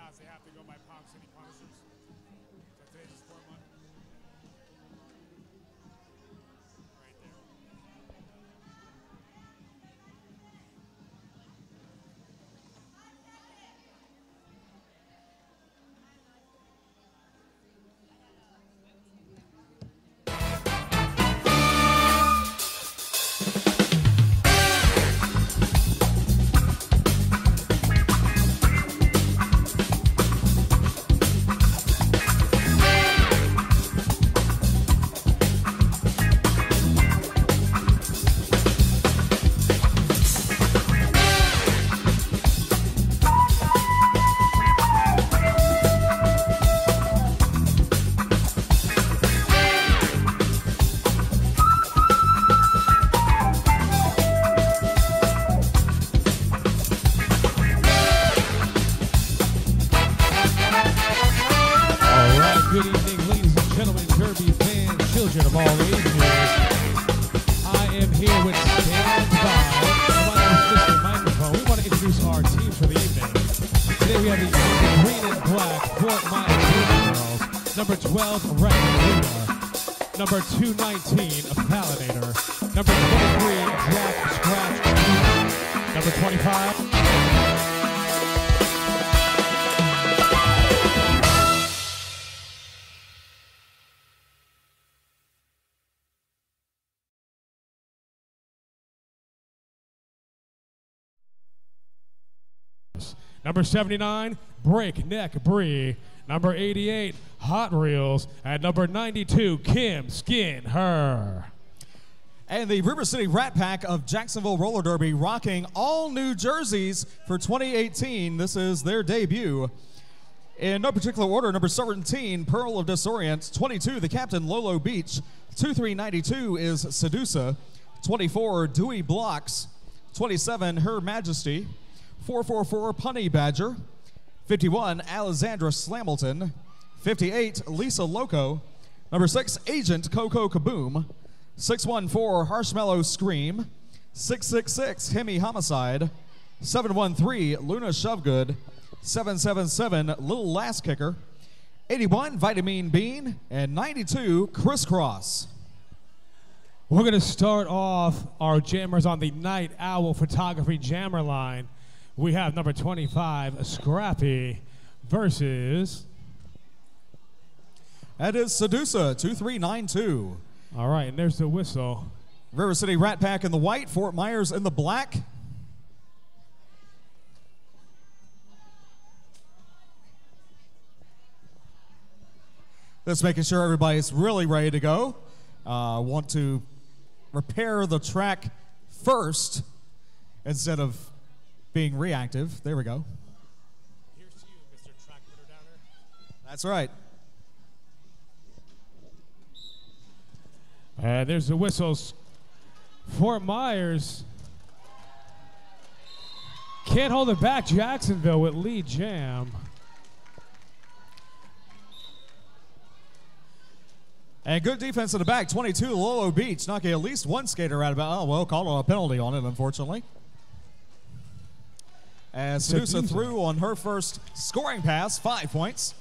odds they have to go by Palm City Punishers. So today's a sport month. Right there. Good evening, ladies and gentlemen, Derby fans, children of all ages. I am here with Stand By. My name is Mr. Microphone. We want to introduce our team for the evening. Today we have the green and black Fort Myers Girls. Number 12, Red Luna. Number 219, Palinator. Number 23, Jack Scratch. Number 25. Number 79, Breakneck Bree. Number 88, Hot Reels. And number 92, Kim Skin Her. And the River City Rat Pack of Jacksonville Roller Derby rocking all new jerseys for 2018. This is their debut. In no particular order, number 17, Pearl of Disorient. 22, the Captain Lolo Beach. 2392 is Sedusa. 24, Dewey Blocks. 27, Her Majesty. 444, Punny Badger. 51, Alexandra Slamilton. 58, Lisa Loco. Number 6, Agent Coco Kaboom. 614, Harshmallow Scream. 666, Hemi Homicide. 713, Luna Shovegood. 777, Little Last Kicker. 81, Vitamin Bean. And 92, Crisscross. We're going to start off our jammers on the Night Owl Photography Jammer line. We have number 25, Scrappy, versus... That is Sedusa, 2392. All right, and there's the whistle. River City Rat Pack in the white, Fort Myers in the black. Just making sure everybody's really ready to go. Want to repair the track first instead of being reactive. There we go. Here's to you, Mr. Track Litter Downer. That's right. And there's the whistles. Fort Myers can't hold it back. Jacksonville with lead jam. And good defense in the back. 22, Lolo Beach, knocking at least one skater out of bounds. Oh, well, called on a penalty on it, unfortunately. As Sedusa threw on her first scoring pass, 5 points.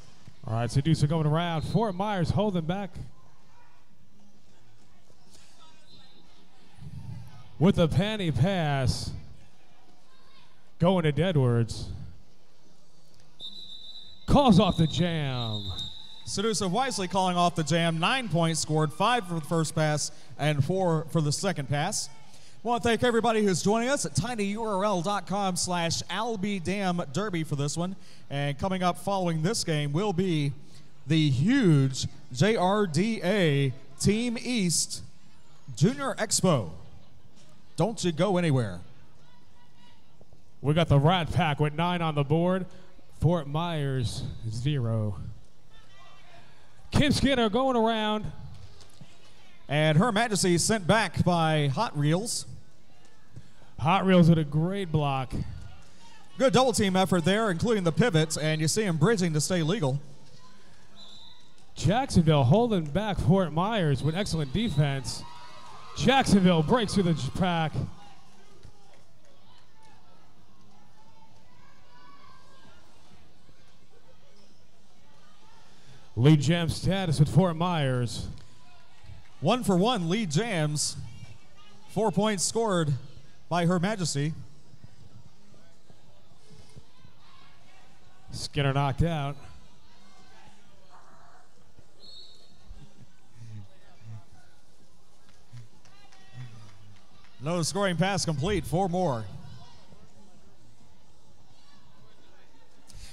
All right, Sedusa going around. Fort Myers holding back with a panty pass. Going to Deadwards. Calls off the jam. Sedusa wisely calling off the jam. 9 points scored, 5 for the first pass and 4 for the second pass. I want to thank everybody who's joining us at tinyurl.com/albdamderby for this one. And coming up following this game will be the huge JRDA Team East Junior Expo. Don't you go anywhere. We got the Rat Pack with 9 on the board. Fort Myers, 0. Kim Skinner going around. And Her Majesty sent back by Hot Reels. Hot Reels with a great block. Good double team effort there, including the pivots, and you see him bridging to stay legal. Jacksonville holding back Fort Myers with excellent defense. Jacksonville breaks through the pack. Lead jam status at Fort Myers. 1-for-1 lead jams. 4 points scored by Her Majesty. Skinner knocked out. No scoring pass complete. 4 more.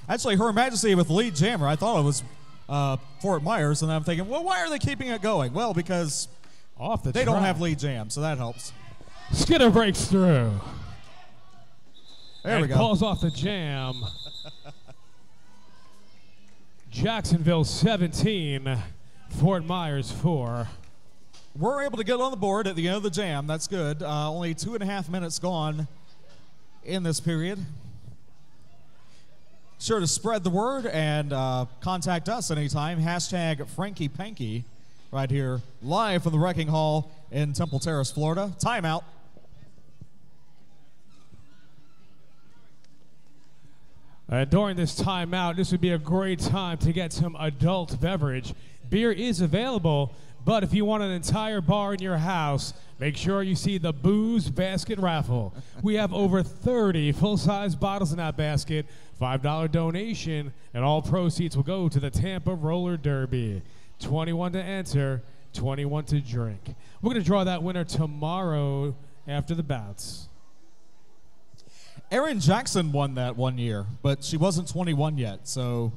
Actually, Her Majesty with lead jammer. I thought it was Fort Myers, and I'm thinking, well, why are they keeping it going? Well, because they don't have lead jam, so that helps. Skinner breaks through. There we go. Calls off the jam. Jacksonville 17, Fort Myers 4. We're able to get on the board at the end of the jam. That's good. Only 2.5 minutes gone in this period. Sure to spread the word and contact us anytime. Hashtag Franky Panky right here, live from the Wrecking Hall in Temple Terrace, Florida. Timeout. During this timeout, this would be a great time to get some adult beverage. Beer is available, but if you want an entire bar in your house, make sure you see the Booze Basket Raffle. We have over 30 full-size bottles in that basket, $5 donation, and all proceeds will go to the Tampa Roller Derby. 21 to enter, 21 to drink. We're going to draw that winner tomorrow after the bouts. Erin Jackson won that one year, but she wasn't 21 yet, so,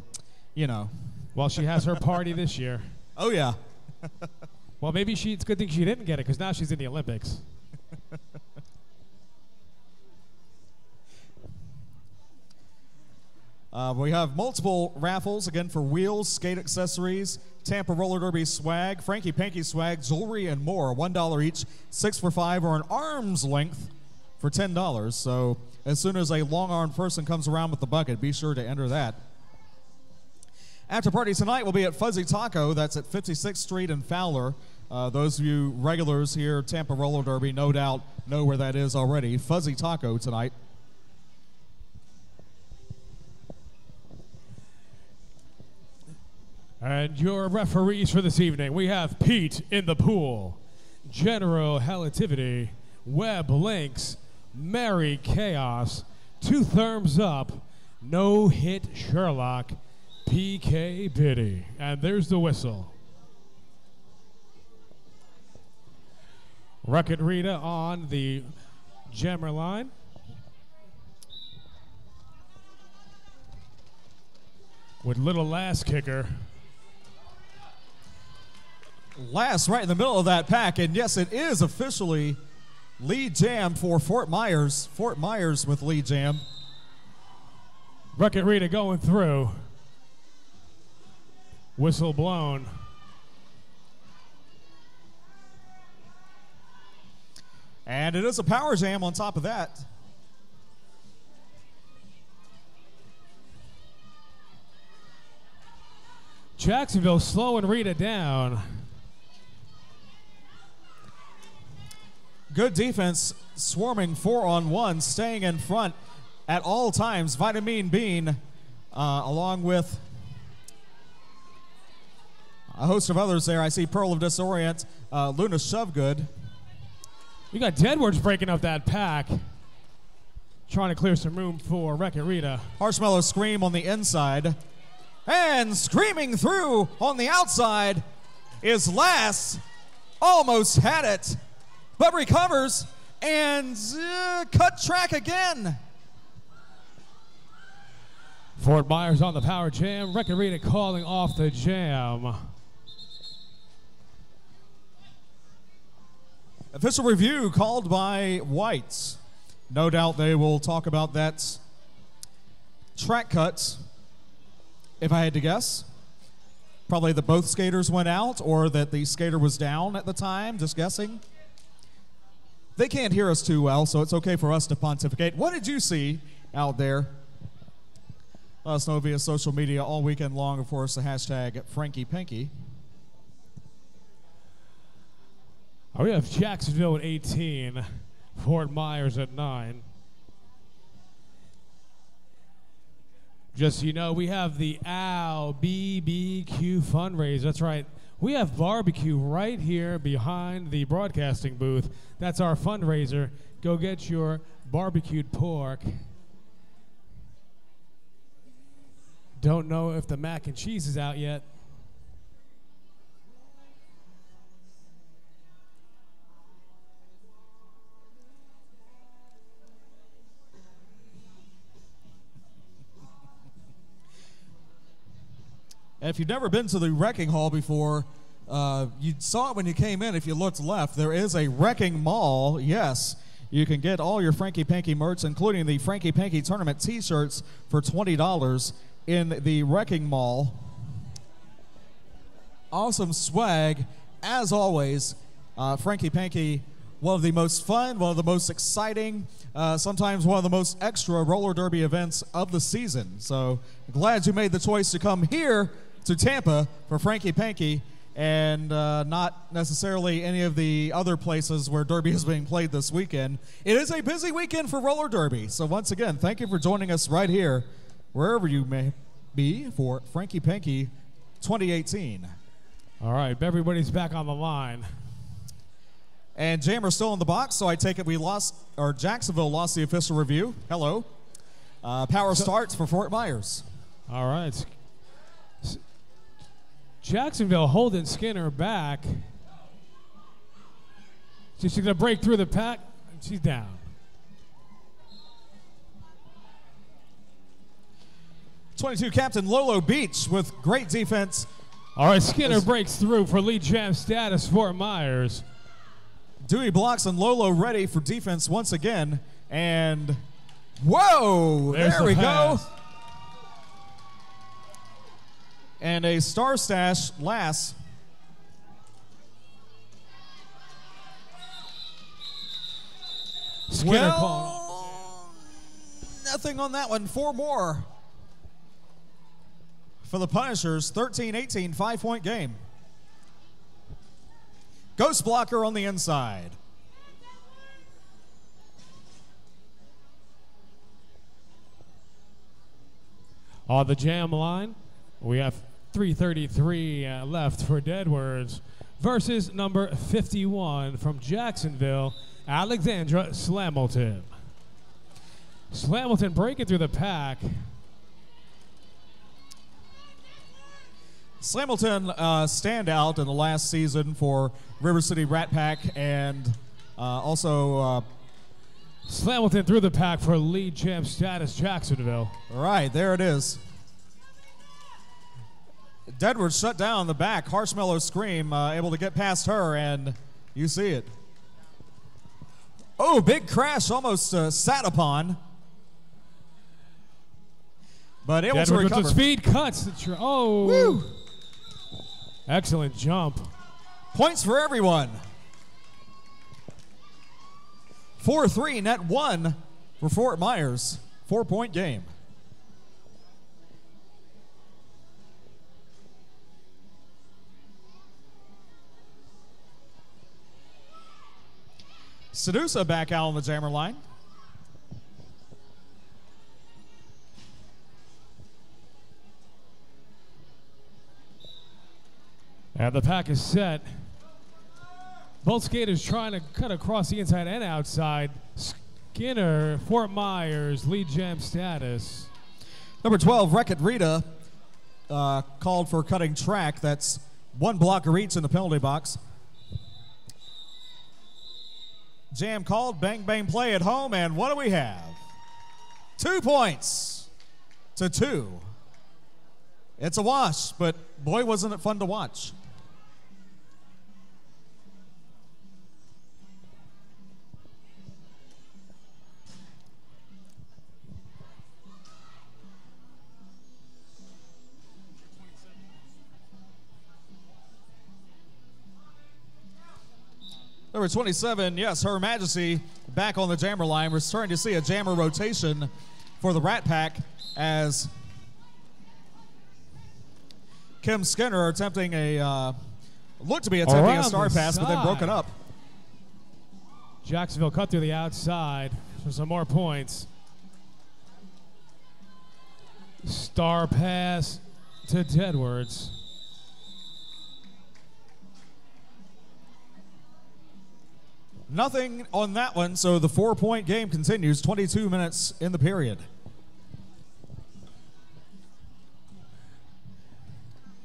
you know. Well, she has her party this year. Oh, yeah. Well, maybe it's a good thing she didn't get it, because now she's in the Olympics. We have multiple raffles, again, for wheels, skate accessories, Tampa Roller Derby swag, Franky Panky swag, jewelry, and more. $1 each, 6 for $5, or an arm's length for $10. So as soon as a long-armed person comes around with the bucket, be sure to enter that. After party tonight will be at Fuzzy Taco. That's at 56th Street and Fowler. Those of you regulars here at Tampa Roller Derby no doubt know where that is already. Fuzzy Taco tonight. And your referees for this evening, we have Pete in the pool, General Relativity, Web Links, Mary Chaos, Two Thumbs Up, No Hit Sherlock, PK Biddy. And there's the whistle. Rocket Rita on the jammer line. With little last kicker. Last right in the middle of that pack, and yes, it is officially lead jam for Fort Myers. Fort Myers with lead jam. Rocket Rita going through. Whistle blown. And it is a power jam on top of that. Jacksonville slowing Rita down. Good defense, swarming 4-on-1, staying in front at all times. Vitamin Bean, along with a host of others there. I see Pearl of Disorient, Luna Shovegood. You got Deadwoods breaking up that pack. Trying to clear some room for Wreck-It Rita. Marshmallow Scream on the inside. And screaming through on the outside is Lass. Almost had it, but recovers and cut track again. Fort Myers on the power jam. Wreck-It Rita calling off the jam. Official review called by Whites. No doubt they will talk about that track cut, if I had to guess. Probably that both skaters went out or that the skater was down at the time, just guessing. They can't hear us too well, so it's okay for us to pontificate. What did you see out there? Let us know via social media all weekend long, of course, the hashtag Franky Panky. We have Jacksonville at 18, Fort Myers at 9. Just so you know, we have the OW BBQ fundraiser. That's right. We have barbecue right here behind the broadcasting booth. That's our fundraiser. Go get your barbecued pork. Don't know if the mac and cheese is out yet. And if you've never been to the Wrecking Hall before, you saw it when you came in. If you looked left, there is a Wrecking Mall. Yes, you can get all your Franky Panky merch, including the Franky Panky Tournament T-shirts for $20 in the Wrecking Mall. Awesome swag, as always. Franky Panky, one of the most fun, one of the most exciting, sometimes one of the most extra roller derby events of the season. So glad you made the choice to come here to Tampa for Franky Panky and not necessarily any of the other places where derby is being played this weekend. It is a busy weekend for roller derby. So once again, thank you for joining us right here, wherever you may be, for Franky Panky 2018. All right, everybody's back on the line. And Jammer's still in the box, so I take it we lost, or Jacksonville lost the official review. Hello. Power starts for Fort Myers. All right. Jacksonville holding Skinner back. She's going to break through the pack, and she's down. '22 captain Lolo Beach with great defense. All right, Skinner breaks through for lead champ status, Fort Myers. Dewey blocks and Lolo ready for defense once again. And whoa, there we go. And a Star Stash last. Skinner nothing on that one. 4 more for the Punishers. 13-18, 5-point game. Ghost blocker on the inside. On the jam line, we have 3:33 left for Deadwards versus number 51 from Jacksonville, Alexandra Slamilton. Slamilton breaking through the pack. Slamilton standout in the last season for River City Rat Pack, and also Slamilton through the pack for lead champ status, Jacksonville. Right, there it is. Deadwood shut down the back. Harshmellow Scream able to get past her, and you see it. Oh, big crash, almost sat upon. But able to recover. With the speed cuts. Oh. Woo. Excellent jump. Points for everyone. 4-3, net 1 for Fort Myers. 4-point game. Sedusa back out on the jammer line. And the pack is set. Both skaters trying to cut across the inside and outside. Skinner, Fort Myers, lead jam status. Number 12, Wreck-It Rita, called for cutting track. That's 1 blocker each in the penalty box. Jam called, bang, bang play at home, and what do we have? 2 points to 2. It's a wash, but boy, wasn't it fun to watch. Number 27, yes, Her Majesty back on the jammer line. We're starting to see a jammer rotation for the Rat Pack as Kim Skinner attempting a, looked to be attempting a star pass, but then broke it up. Jacksonville cut through the outside for some more points. Star pass to Deadwards. Nothing on that one, so the 4-point game continues. 22 minutes in the period.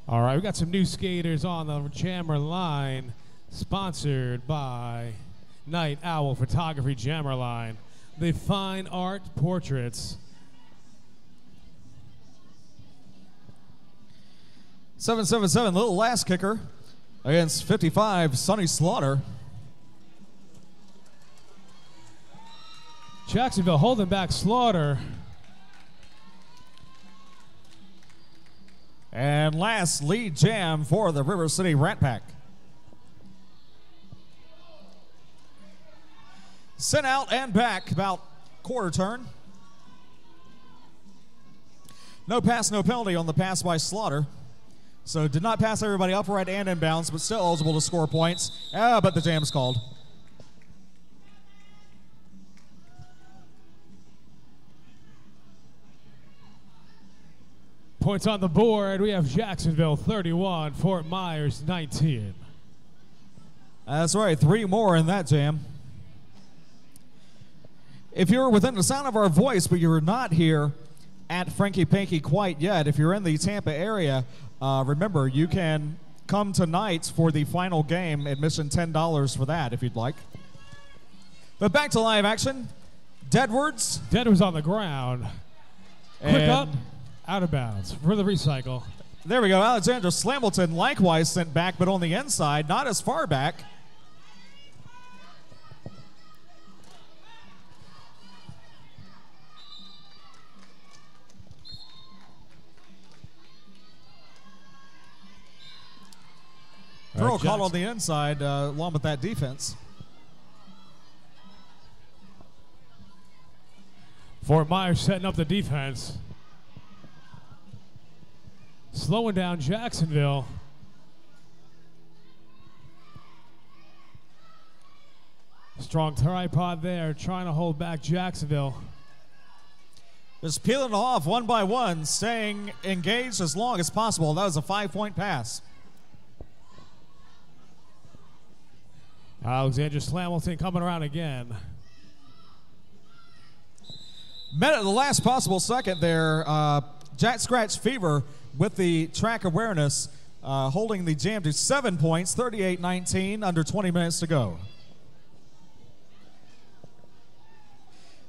All right, we got some new skaters on the jammer line, sponsored by Night Owl Photography Jammer Line. The fine art portraits. 777, little last kicker against 55, Sonny Slaughter. Jacksonville holding back Slaughter. And last lead jam for the River City Rat Pack. Sent out and back about quarter turn. No pass, no penalty on the pass by Slaughter. So did not pass everybody upright and inbounds, but still eligible to score points. But the jam's called. Points on the board. We have Jacksonville 31, Fort Myers 19. That's right, 3 more in that jam. If you're within the sound of our voice, but you're not here at Franky Panky quite yet, if you're in the Tampa area, remember, you can come tonight for the final game. Admission $10 for that if you'd like. But back to live action. Deadwards. Deadwards on the ground. Quick up. Out of bounds for the recycle. There we go. Alexandra Slamilton likewise sent back, but on the inside, not as far back. Throw caught on the inside along with that defense. Fort Myers setting up the defense. Slowing down Jacksonville. Strong tripod there, trying to hold back Jacksonville. Just peeling off one by one, staying engaged as long as possible. That was a 5-point pass. Alexandra Slamilton coming around again. Met at the last possible second there. Jack Scratch Fever with the track awareness, holding the jam to 7 points, 38-19, under 20 minutes to go.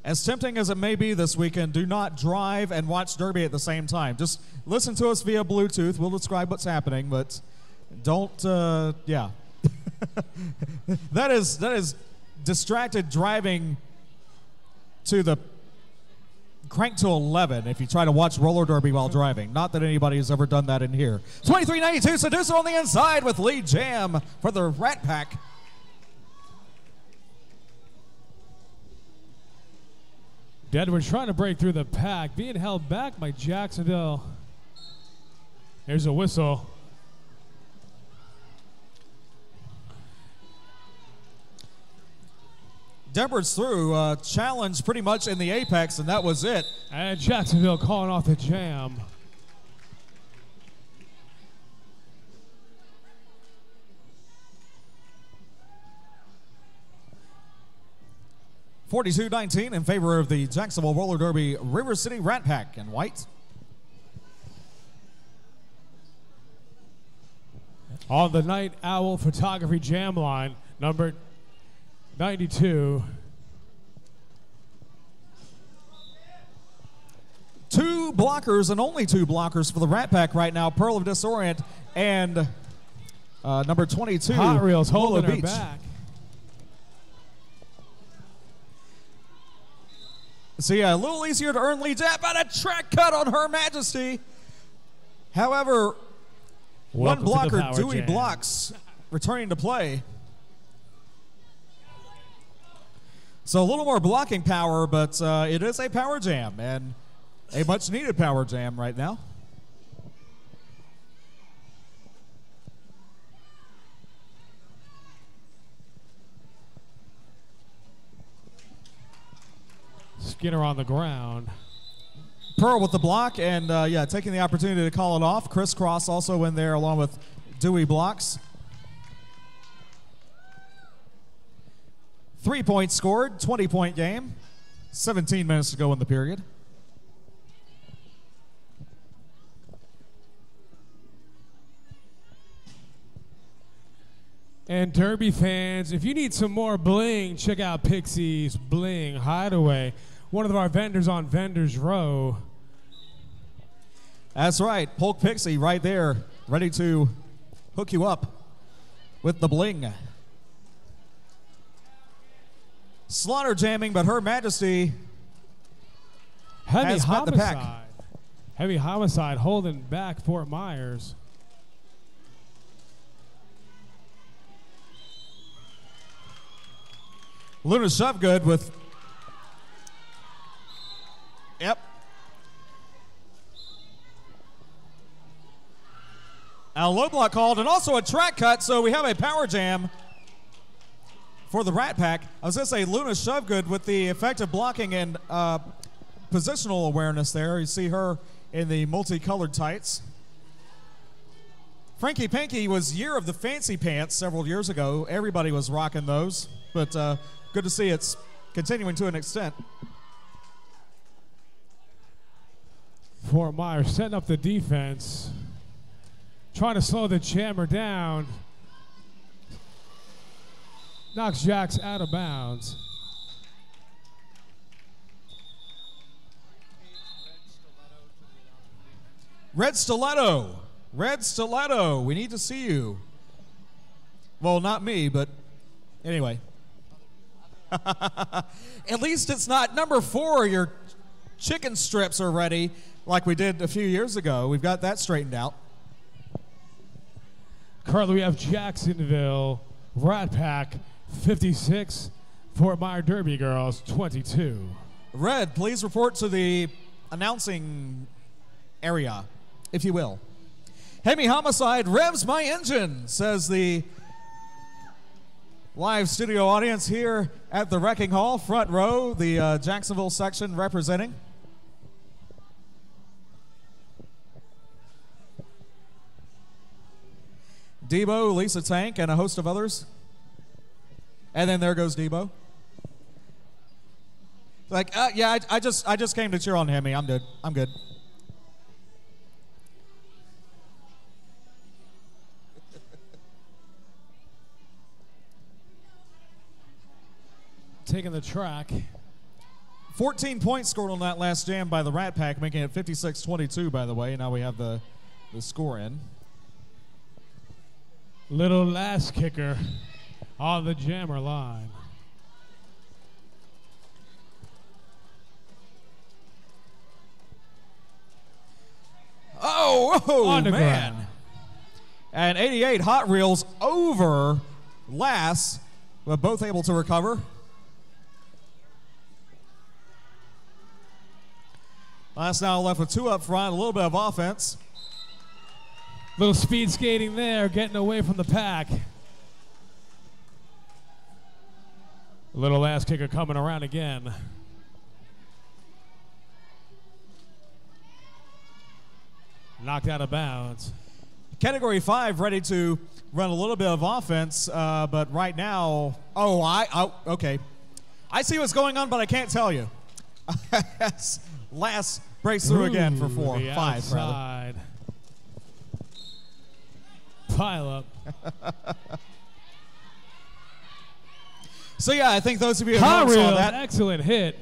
As tempting as it may be this weekend, do not drive and watch Derby at the same time. Just listen to us via Bluetooth. We'll describe what's happening, but don't, yeah. That is distracted driving to the crank to 11 if you try to watch roller derby while driving. Not that anybody has ever done that in here. 23-92, Seducer on the inside with lead jam for the Rat Pack. Deadwood trying to break through the pack, being held back by Jacksonville. Here's a whistle. Deborah's through, challenge pretty much in the apex, and that was it. And Jacksonville calling off the jam. (42-19) in favor of the Jacksonville Roller Derby River City Rat Pack in white. On the Night Owl Photography Jam line, number 92. 2 blockers and only 2 blockers for the Rat Pack right now. Pearl of Disorient and number 22. Hot Reels holding her Beach. back. So yeah, a little easier to earn lead jab, but a track cut on Her Majesty. However, Welcome one blocker, to the Dewey Jam. blocks, returning to play. So a little more blocking power, but it is a power jam, and a much needed power jam right now. Skinner on the ground. Pearl with the block, and yeah, taking the opportunity to call it off. Crisscross also in there along with Dewey blocks. 3 points scored, 20-point game. 17 minutes to go in the period. And Derby fans, if you need some more bling, check out Pixie's Bling Hideaway, one of our vendors on Vendors Row. That's right, Polk Pixie right there, ready to hook you up with the bling. Slaughter jamming, but Her Majesty has met the pack. Heavy Homicide holding back Fort Myers. Luna Shovegood with, yep. A low block called, and also a track cut, so we have a power jam for the Rat Pack. I was going to say Luna Shovegood with the effective blocking and positional awareness there. You see her in the multicolored tights. Franky Panky was Year of the Fancy Pants several years ago. Everybody was rocking those, but good to see it's continuing to an extent. Fort Myers setting up the defense, trying to slow the jammer down. Knocks Jax out of bounds. Red Stiletto. Red Stiletto, we need to see you. Well, not me, but anyway. At least it's not number 4, your chicken strips are ready like we did a few years ago. We've got that straightened out. Currently we have Jacksonville Rat Pack 56, Fort Myers Derby Girls 22. Red, please report to the announcing area, if you will. Heavy Homicide revs my engine, says the live studio audience here at the Wrecking Hall, front row, the Jacksonville section representing. Debo, Lisa Tank, and a host of others. And then there goes Debo. Like, yeah, I just came to cheer on Hemi. I'm good. I'm good. Taking the track. 14 points scored on that last jam by the Rat Pack, making it 56-22, by the way. Now we have the score in. Little last kicker on the jammer line. Oh, man. And 88 Hot Reels over Lass, but both able to recover. Lass now left with 2 up front, a little bit of offense. Little speed skating there, getting away from the pack. Little ass kicker coming around again. Knocked out of bounds. Category 5 ready to run a little bit of offense, but right now, okay. I see what's going on, but I can't tell you. Lass breaks through again for 5 rather. Pile up. So yeah, I think those of you who saw that. Excellent hit.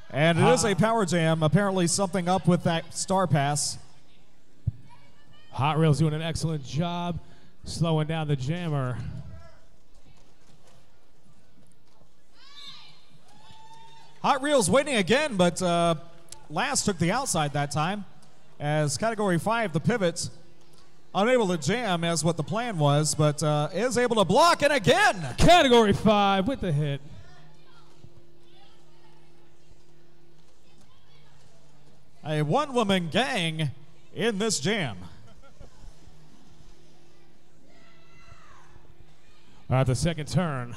And it is a power jam. Apparently something up with that star pass. Hot Reels doing an excellent job slowing down the jammer. Hot Reels waiting again, but Lass took the outside that time. As Category 5, the pivots, unable to jam as what the plan was, but is able to block, and again! Category 5 with the hit. A one-woman gang in this jam. At the second turn.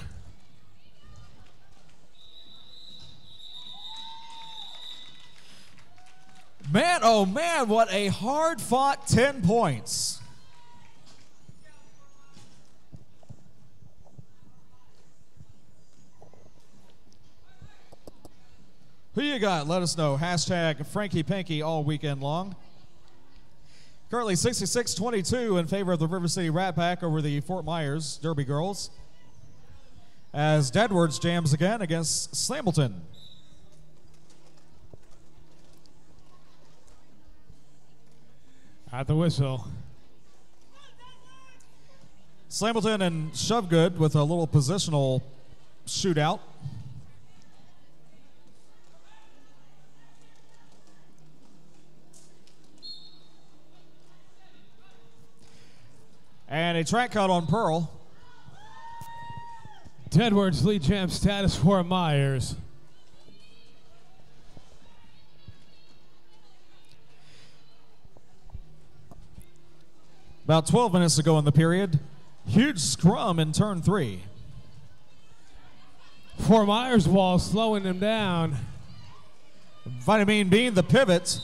Man, oh man, what a hard-fought 10 points. Who you got? Let us know. Hashtag Franky Panky all weekend long. Currently 66-22 in favor of the River City Rat Pack over the Fort Myers Derby Girls. As Deadwards jams again against Slambleton. At the whistle. Slambleton and Shovegood with a little positional shootout. And a track cut on Pearl. Deadwards lead jam status for Myers. About 12 minutes to go in the period. Huge scrum in turn 3. Fort Myers wall slowing them down. Vitamin Bean, the pivot,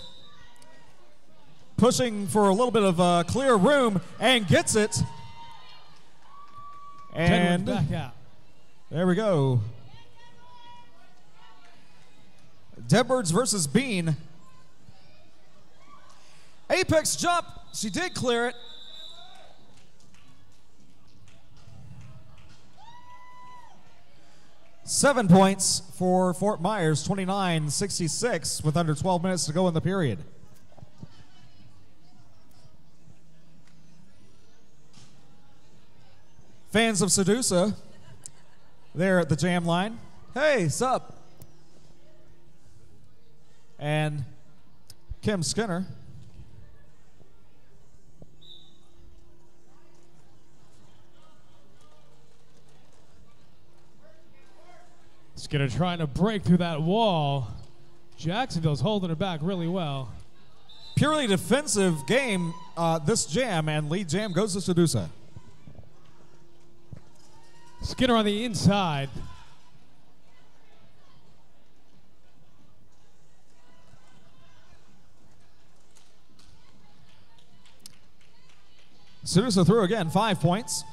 pushing for a little bit of clear room and gets it. And back out. There we go. Deadwards versus Bean. Apex jump. She did clear it. Seven points for Fort Myers, 29-66 with under 12 minutes to go in the period. Fans of Sedusa, there at the jam line. Hey, sup? And Kim Skinner. Skinner trying to break through that wall. Jacksonville's holding it back really well. Purely defensive game, this jam, and lead jam goes to Sedusa. Skinner on the inside. Sedusa through again, 5 points.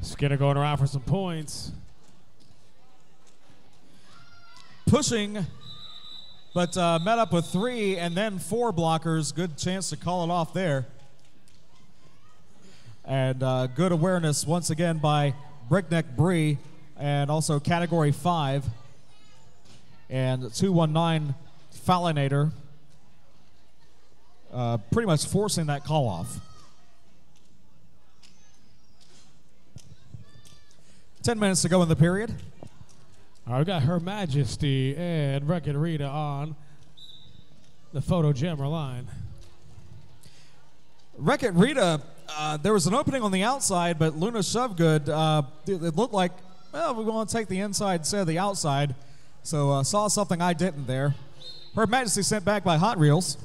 Skinner going around for some points. Pushing, but met up with 3 and then 4 blockers. Good chance to call it off there. And good awareness once again by Breakneck Bree and also Category 5 and 219 Fallinator. Pretty much forcing that call off. 10 minutes to go in the period. All right, we got Her Majesty and Wreck-It Rita on the photo jammer line. Wreck-It Rita, there was an opening on the outside, but Luna Shovegood, it looked like, well, we're going to take the inside instead of the outside. So saw something I didn't there. Her Majesty sent back by Hot Reels.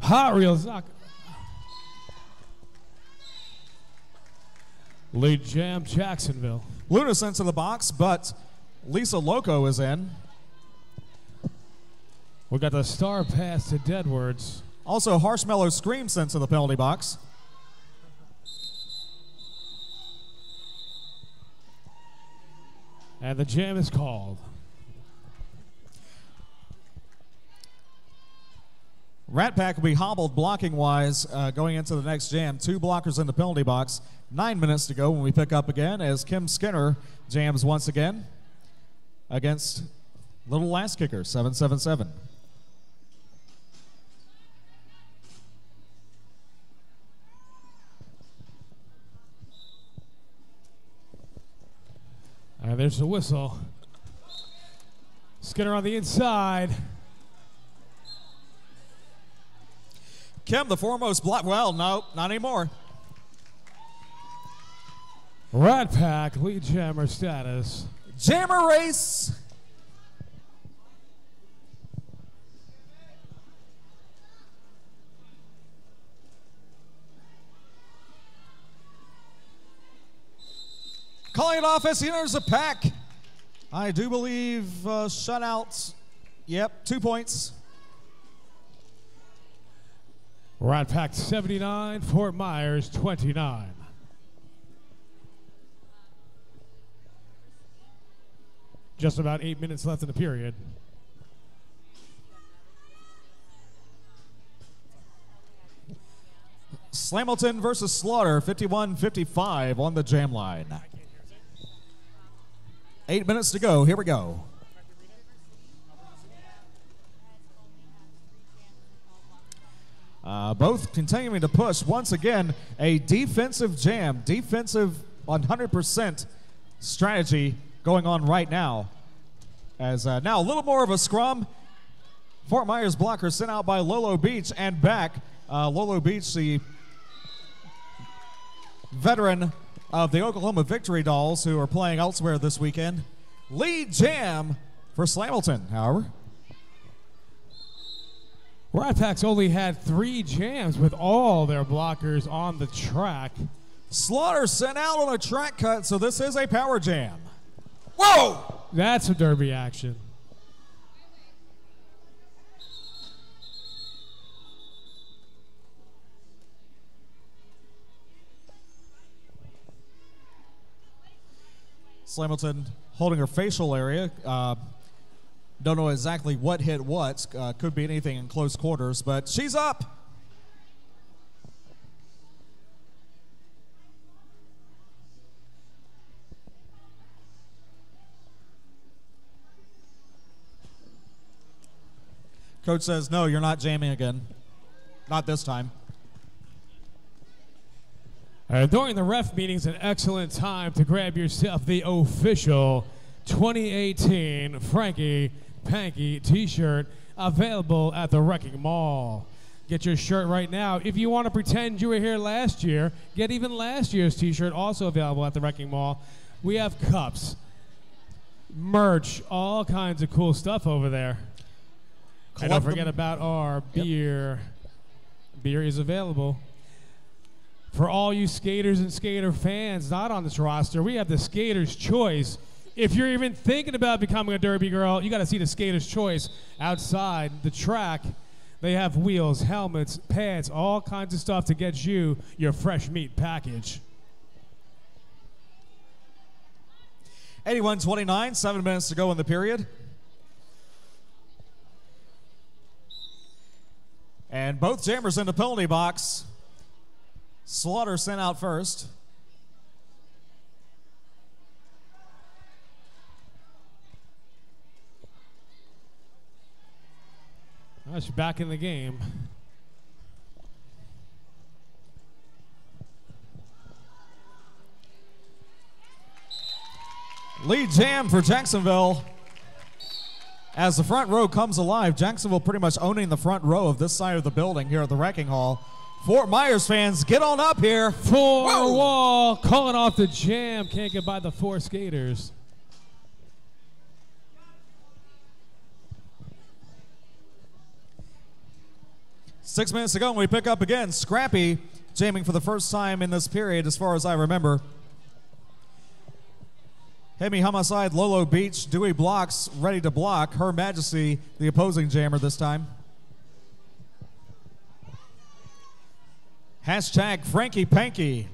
Hot Reels. Lead jam Jacksonville. Luna sent to the box, but Lisa Loco is in. We got the star pass to Deadwards. Also, Harshmellow Scream sent to the penalty box. And the jam is called. Rat Pack will be hobbled blocking-wise going into the next jam. 2 blockers in the penalty box. 9 minutes to go when we pick up again as Kim Skinner jams once again against Little Last Kicker, 777. And there's the whistle. Skinner on the inside. Kim, the foremost block. Well, no, not anymore. Rat Pack, lead jammer status. Jammer race. calling it off as he enters the pack. I do believe shutouts. Yep, 2 points. Rat Pack 79, Fort Myers 29. Just about 8 minutes left in the period. Slamilton versus Slaughter, 51-55 on the jam line. 8 minutes to go. Here we go. Both continuing to push. Once again, a defensive jam, defensive 100% strategy going on right now. As now a little more of a scrum. Fort Myers blocker sent out by Lolo Beach and back. Lolo Beach, the veteran of the Oklahoma Victory Dolls, who are playing elsewhere this weekend. Lead jam for Slamilton, however. Rat Pack's only had 3 jams with all their blockers on the track. Slaughter sent out on a track cut, so this is a power jam. Whoa! That's some derby action. Slamilton holding her facial area. Don't know exactly what hit what. Could be anything in close quarters, but she's up. Coach says, no, you're not jamming again. Not this time. During the ref meetings, an excellent time to grab yourself the official 2018 Franky Panky t-shirt available at the Wrecking Mall. Get your shirt right now. If you want to pretend you were here last year, get even last year's t-shirt also available at the Wrecking Mall. We have cups, merch, all kinds of cool stuff over there. And don't forget about our beer. Yep. Beer is available. For all you skaters and skater fans not on this roster, we have the Skater's Choice. If you're even thinking about becoming a derby girl, you got to see the Skater's Choice outside the track. They have wheels, helmets, pads, all kinds of stuff to get you your fresh meat package. 81-29, 7 minutes to go in the period. And both jammers in the penalty box. Slaughter sent out first. She's back in the game. Lead jam for Jacksonville. As the front row comes alive, Jacksonville pretty much owning the front row of this side of the building here at the Wrecking Hall. Fort Myers fans, get on up here. Wall, calling off the jam. Can't get by the 4 skaters. Six minutes to go and we pick up again. Scrappy jamming for the first time in this period as far as I remember. Hemi Homicide, Lolo Beach, Dewey Blocks ready to block. Her Majesty, the opposing jammer this time. Hashtag Franky Panky.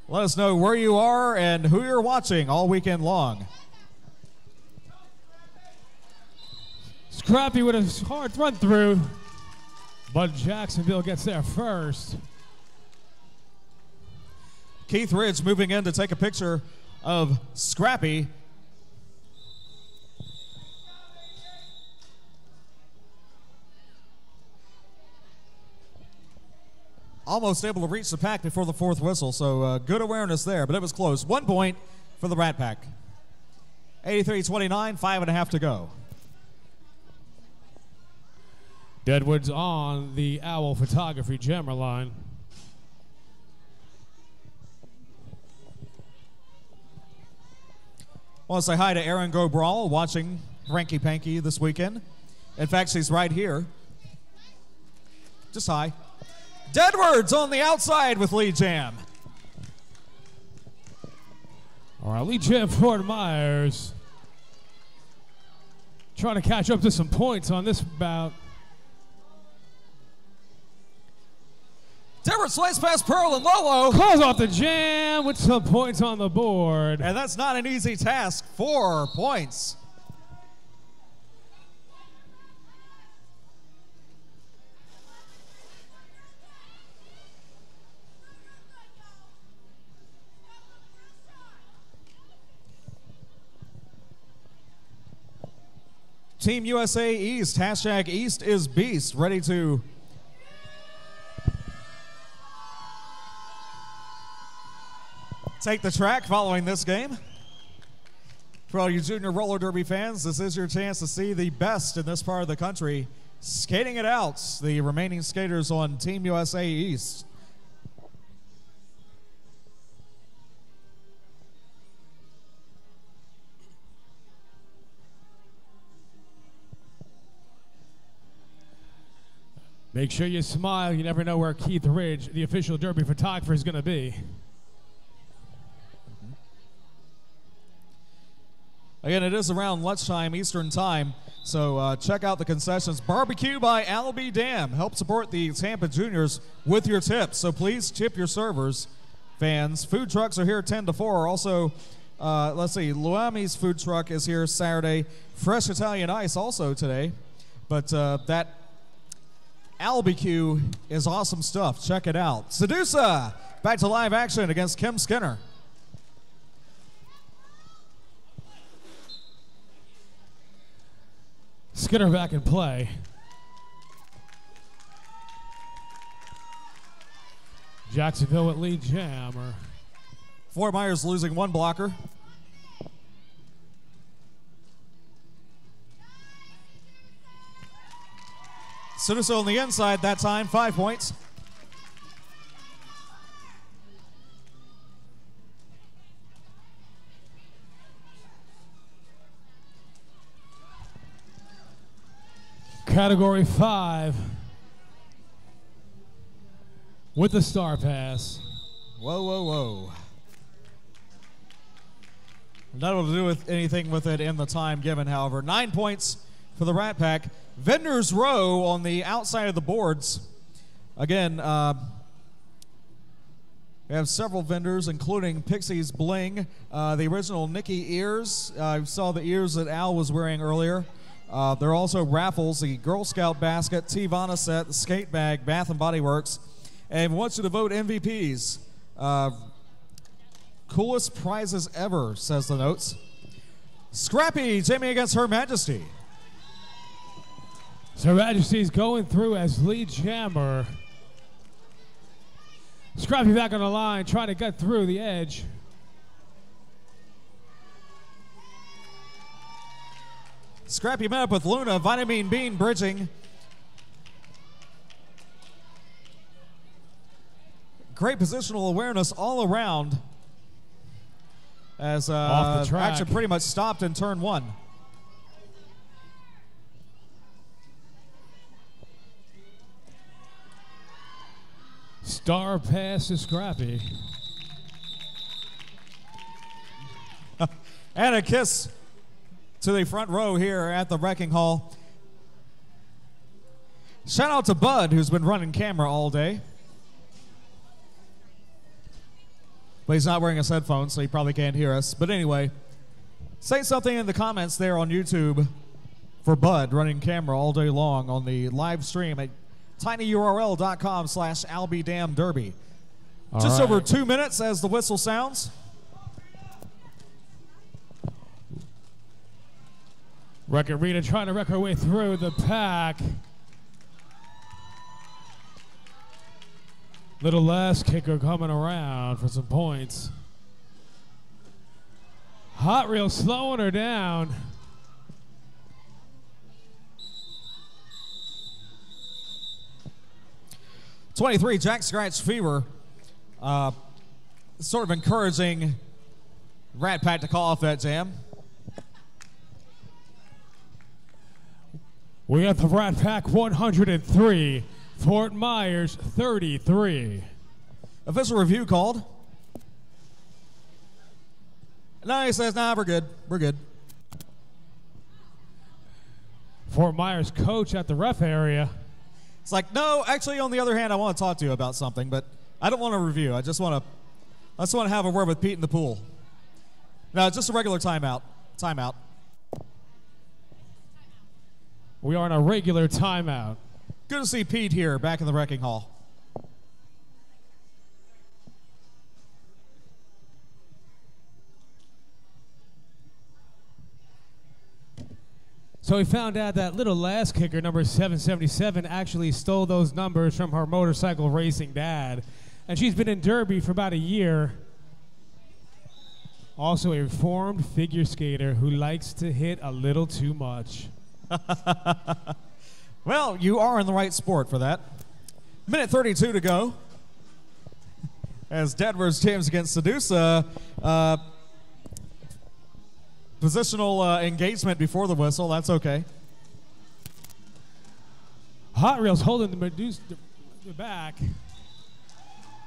Let us know where you are and who you're watching all weekend long. Scrappy with a hard run through, but Jacksonville gets there first. Keith Ridge moving in to take a picture of Scrappy. Almost able to reach the pack before the 4th whistle, so good awareness there, but it was close. 1 point for the Rat Pack. 83-29, 5.5 to go. Deadwood's on the Owl Photography jammer line. I want to say hi to Erin Go Brawl watching Franky Panky this weekend. In fact, she's right here. Just hi. Deadwood's on the outside with lead jam. All right, Lee Jam Fort Myers trying to catch up to some points on this bout. Different slice past Pearl and Lolo. Calls off the jam with some points on the board. And that's not an easy task. 4 points. Team USA East, hashtag East is Beast, ready to take the track following this game. For all you junior roller derby fans, this is your chance to see the best in this part of the country skating it out, the remaining skaters on Team USA East. Make sure you smile. You never know where Keith Ridge, the official derby photographer, is going to be. Again, it is around lunchtime Eastern time, so check out the concessions. Barbecue by Albee Dam. Help support the Tampa Juniors with your tips, so please tip your servers, fans. Food trucks are here 10 to 4. Also, let's see, Luami's food truck is here Saturday. Fresh Italian Ice also today, but that Albecue is awesome stuff. Check it out. Sedusa back to live action against Kim Skinner. Skinner back in play. Jacksonville with lead jammer. Fort Myers losing 1 blocker. Sedusa on the inside that time, 5 points. Category 5 with the star pass. Whoa, whoa, whoa. Nothing to do with anything with it in the time given, however. 9 points for the Rat Pack. Vendors Row on the outside of the boards. Again, we have several vendors, including Pixie's Bling, the original Nikki ears. You saw the ears that Al was wearing earlier. There are also raffles, the Girl Scout basket, Tivana set, the skate bag, Bath and Body Works. And we want you to vote MVPs. Coolest prizes ever, says the notes. Scrappy, Jamie against Her Majesty. Her Majesty's going through as lead jammer. Scrappy back on the line, trying to get through the edge. Scrappy met up with Luna, Vitamin Bean bridging. Great positional awareness all around as off the track. action pretty much stopped in turn 1. Star pass to Scrappy. And a kiss to the front row here at the Wrecking Hall. Shout out to Bud, who's been running camera all day. But he's not wearing his headphones, so he probably can't hear us. But anyway, say something in the comments there on YouTube for Bud running camera all day long on the live stream at tinyurl.com/AlbeeDamDerby. Just over 2 minutes as the whistle sounds. Record Rita trying to wreck her way through the pack. Little last kicker coming around for some points. Hot Reel slowing her down. '23 Jack Scratch Fever, sort of encouraging Rat Pack to call off that jam. We got the Rat Pack 103, Fort Myers 33. Official review called. No, he says, nah, we're good. We're good. Fort Myers coach at the ref area. It's like, no, actually, on the other hand, I want to talk to you about something, but I don't want to review. I just want to have a word with Pete in the pool. No, just a regular timeout. Timeout. We are in a regular timeout. Good to see Pete here back in the wrecking hall. So we found out that little last kicker, number 777, actually stole those numbers from her motorcycle racing dad. And she's been in Derby for about a year. Also a reformed figure skater who likes to hit a little too much. Well, you are in the right sport for that. Minute 32 to go. As Dedwards jams against Sedusa. Positional engagement before the whistle. That's okay. Hot Reels holding the Medusa back.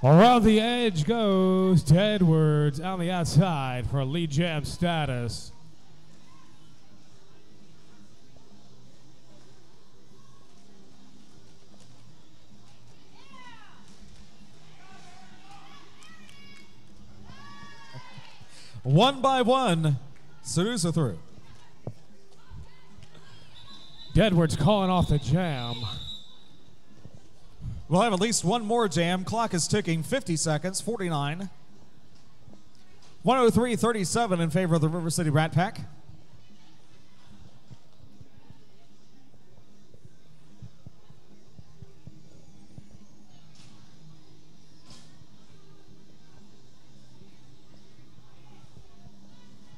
Around the edge goes Edwards on the outside for a lead jam status. One by one, Sedusa through. Edwards calling off the jam. We'll have at least one more jam. Clock is ticking, 50 seconds, 49. 103.37 in favor of the River City Rat Pack.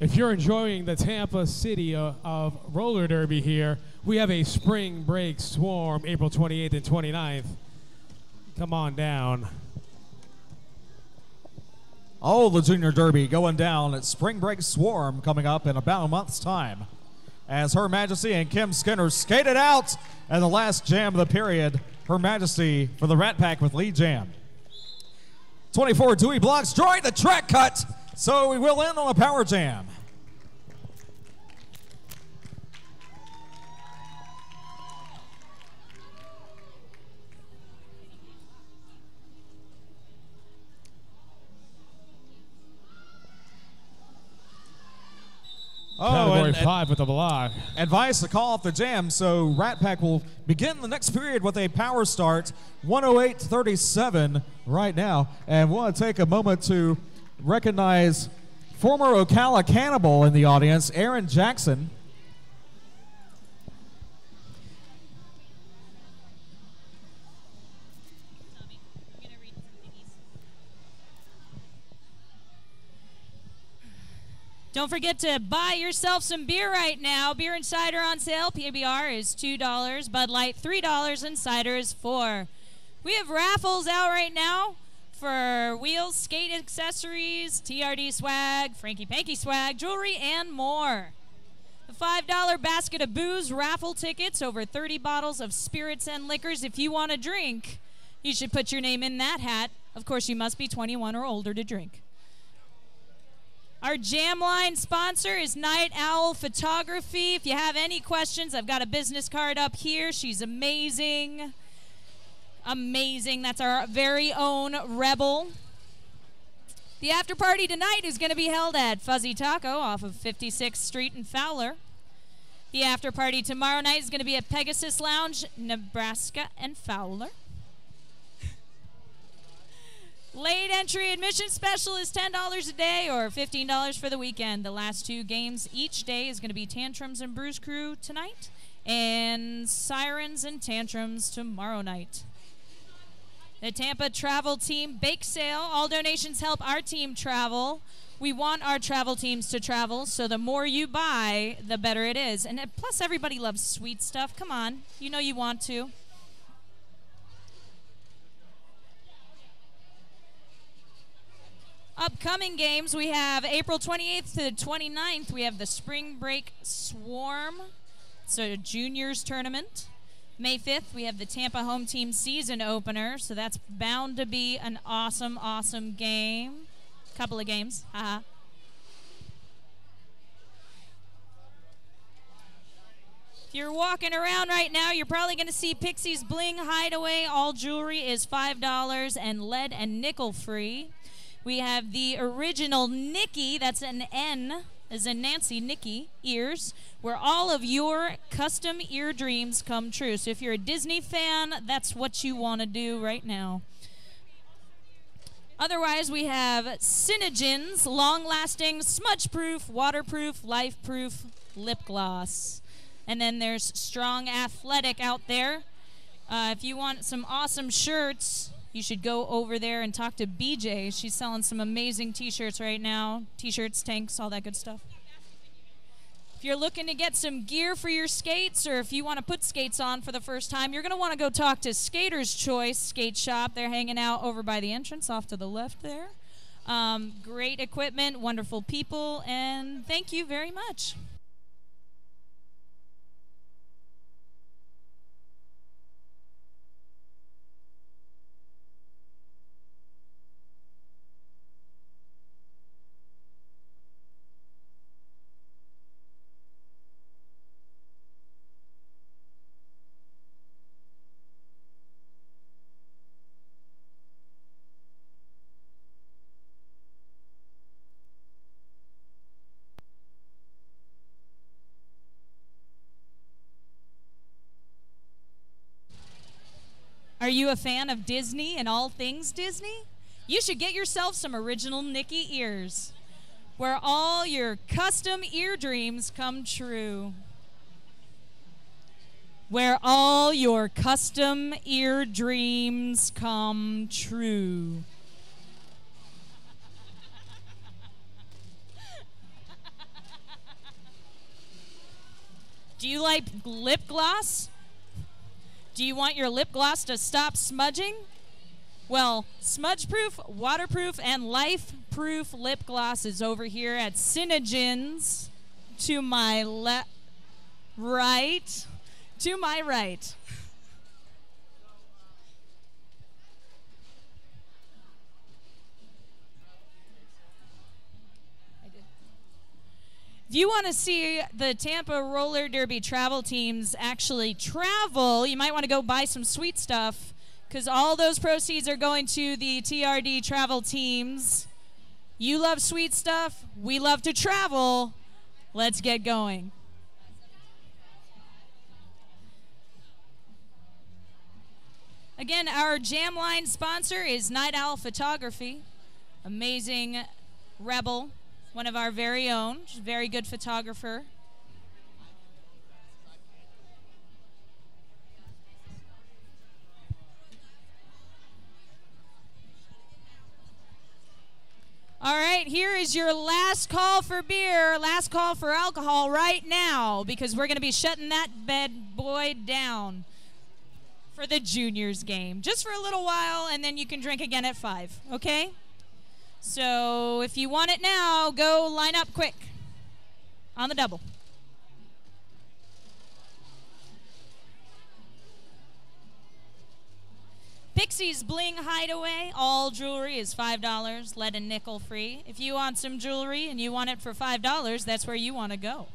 If you're enjoying the Tampa City of roller derby here, we have a spring break swarm April 28th and 29th. Come on down. Oh, the Junior Derby going down at Spring Break Swarm coming up in about a month's time. As Her Majesty and Kim Skinner skated out in the last jam of the period. Her Majesty for the Rat Pack with lead jam. 24 Dewey blocks, drawing the track cut. So we will end on a power jam. Category 5 with a block. Advice to call off the jam, so Rat Pack will begin the next period with a power start, 108.37 right now. And we'll take a moment to recognize former Ocala cannibal in the audience, Aaron Jackson. Don't forget to buy yourself some beer right now. Beer and cider on sale. PBR is $2, Bud Light $3, and cider is $4. We have raffles out right now for wheels, skate accessories, TRD swag, Franky Panky swag, jewelry, and more. The $5 basket of booze raffle tickets, over 30 bottles of spirits and liquors. If you want to drink, you should put your name in that hat. Of course, you must be 21 or older to drink. Our jam line sponsor is Night Owl Photography. If you have any questions, I've got a business card up here. She's amazing. Amazing. That's our very own Rebel. The after party tonight is going to be held at Fuzzy Taco off of 56th Street in Fowler. The after party tomorrow night is going to be at Pegasus Lounge, Nebraska and Fowler. Late entry admission special is $10 a day or $15 for the weekend. The last two games each day is going to be Tantrums and Bruise Crew tonight and Sirens and Tantrums tomorrow night. The Tampa Travel Team Bake Sale. All donations help our team travel. We want our travel teams to travel, so the more you buy, the better it is. And plus, everybody loves sweet stuff. Come on. You know you want to. Upcoming games, we have April 28th to the 29th. We have the Spring Break Swarm. It's a juniors tournament. May 5th, we have the Tampa home team season opener. So that's bound to be an awesome, awesome game. Couple of games. Haha. If you're walking around right now, you're probably going to see Pixie's Bling Hideaway. All jewelry is $5 and lead and nickel free. We have the original Nikki, that's an N, as in Nancy, Nikki, ears, where all of your custom ear dreams come true. So if you're a Disney fan, that's what you want to do right now. Otherwise, we have Synogen's long-lasting, smudge-proof, waterproof, life-proof lip gloss. And then there's Strong Athletic out there. If you want some awesome shirts, you should go over there and talk to BJ. She's selling some amazing t-shirts right now. T-shirts, tanks, all that good stuff. If you're looking to get some gear for your skates, or if you want to put skates on for the first time, you're going to want to go talk to Skater's Choice Skate Shop. They're hanging out over by the entrance off to the left there. Great equipment, wonderful people, and thank you very much. Are you a fan of Disney and all things Disney? You should get yourself some original Nikki ears, where all your custom ear dreams come true. Where all your custom ear dreams come true. Do you like lip gloss? Do you want your lip gloss to stop smudging? Well, smudge-proof, waterproof, and life-proof lip gloss is over here at Synogen's to my right. To my right. If you want to see the Tampa Roller Derby travel teams actually travel, you might want to go buy some sweet stuff, because all those proceeds are going to the TRD travel teams. You love sweet stuff. We love to travel. Let's get going. Again, our Jam Line sponsor is Night Owl Photography. Amazing Rebel. One of our very own, she's a very good photographer. All right, here is your last call for beer, last call for alcohol right now, because we're going to be shutting that bad boy down for the juniors game. Just for a little while, and then you can drink again at 5, okay? So if you want it now, go line up quick on the double. Pixie's Bling Hideaway, all jewelry is $5, lead and nickel free. If you want some jewelry and you want it for $5, that's where you want to go.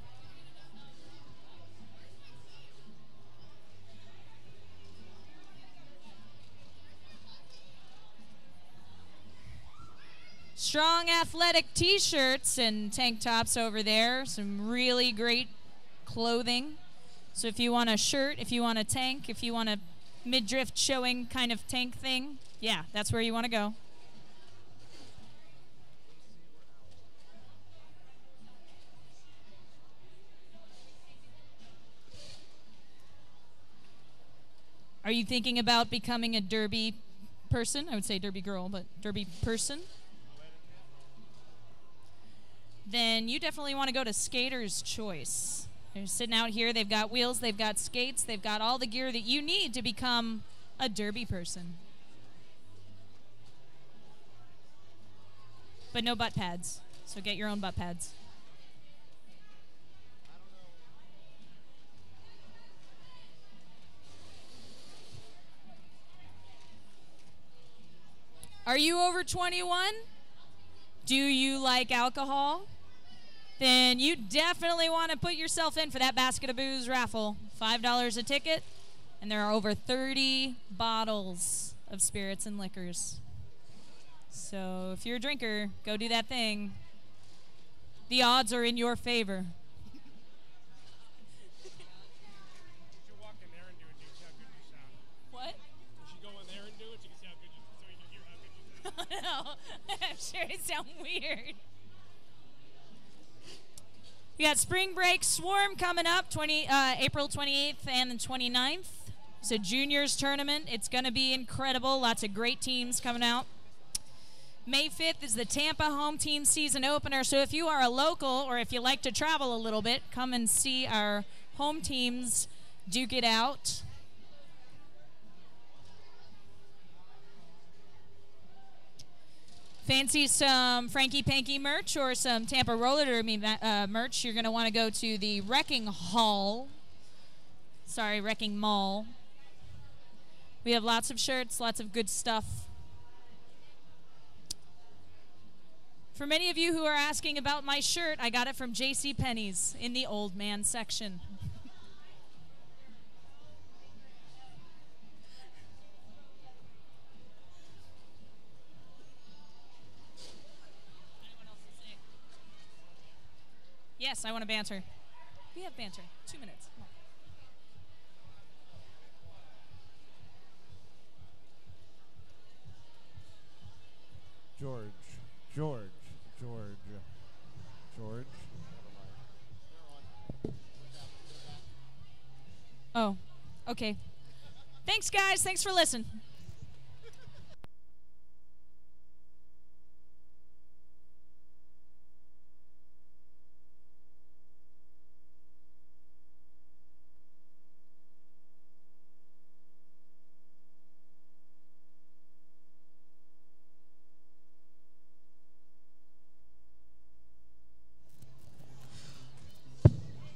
Strong Athletic t-shirts and tank tops over there. Some really great clothing. So if you want a shirt, if you want a tank, if you want a midriff showing kind of tank thing, yeah, that's where you want to go. Are you thinking about becoming a derby person? I would say derby girl, but derby person? Then you definitely want to go to Skater's Choice. They're sitting out here. They've got wheels. They've got skates. They've got all the gear that you need to become a derby person. But no butt pads. So get your own butt pads. Are you over 21? Do you like alcohol? then you definitely want to put yourself in for that basket of booze raffle. $5 a ticket, and there are over 30 bottles of spirits and liquors. So if you're a drinker, go do that thing. The odds are in your favor. What? Should go in there and do it? You can see how good you, so you can hear how good you sound. No, I'm sure it sounds weird. We got Spring Break Swarm coming up, April 28th and the 29th. It's a juniors tournament. It's going to be incredible. Lots of great teams coming out. May 5th is the Tampa home team season opener. So if you are a local or if you like to travel a little bit, come and see our home teams duke it out. Fancy some Franky Panky merch or some Tampa roller derby merch, you're going to want to go to the Wrecking Mall. We have lots of shirts, lots of good stuff. For many of you who are asking about my shirt, I got it from JCPenney's in the old man section. Yes, I want to banter. We have banter. 2 minutes. Come on. George. Oh, okay. Thanks, guys. Thanks for listening.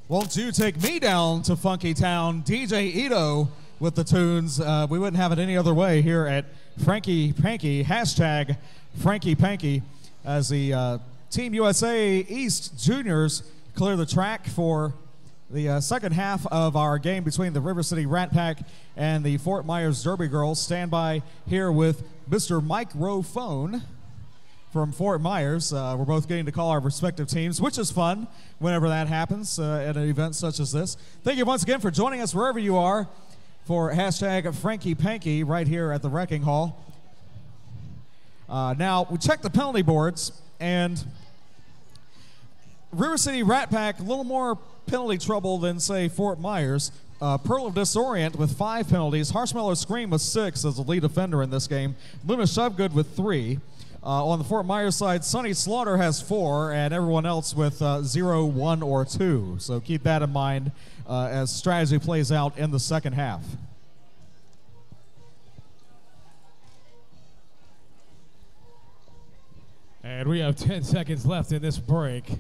Won't you take me down to Funky Town, DJ Ito with the tunes. We wouldn't have it any other way here at Franky Panky, hashtag Franky Panky, as the Team USA East Juniors clear the track for the second half of our game between the River City Rat Pack and the Fort Myers Derby Girls. Stand by here with Mr. Mike Rofone from Fort Myers. We're both getting to call our respective teams, which is fun whenever that happens at an event such as this. Thank you once again for joining us wherever you are for hashtag Franky Panky right here at the Wrecking Hall. Now, we checked the penalty boards, and River City Rat Pack, a little more penalty trouble than, say, Fort Myers. Pearl of Disorient with 5 penalties. Harshmallow Scream with 6 as the lead offender in this game. Luna Shovegood with 3. On the Fort Myers side, Sonny Slaughter has 4, and everyone else with 0, 1, or 2. So keep that in mind as strategy plays out in the second half. And we have 10 seconds left in this break.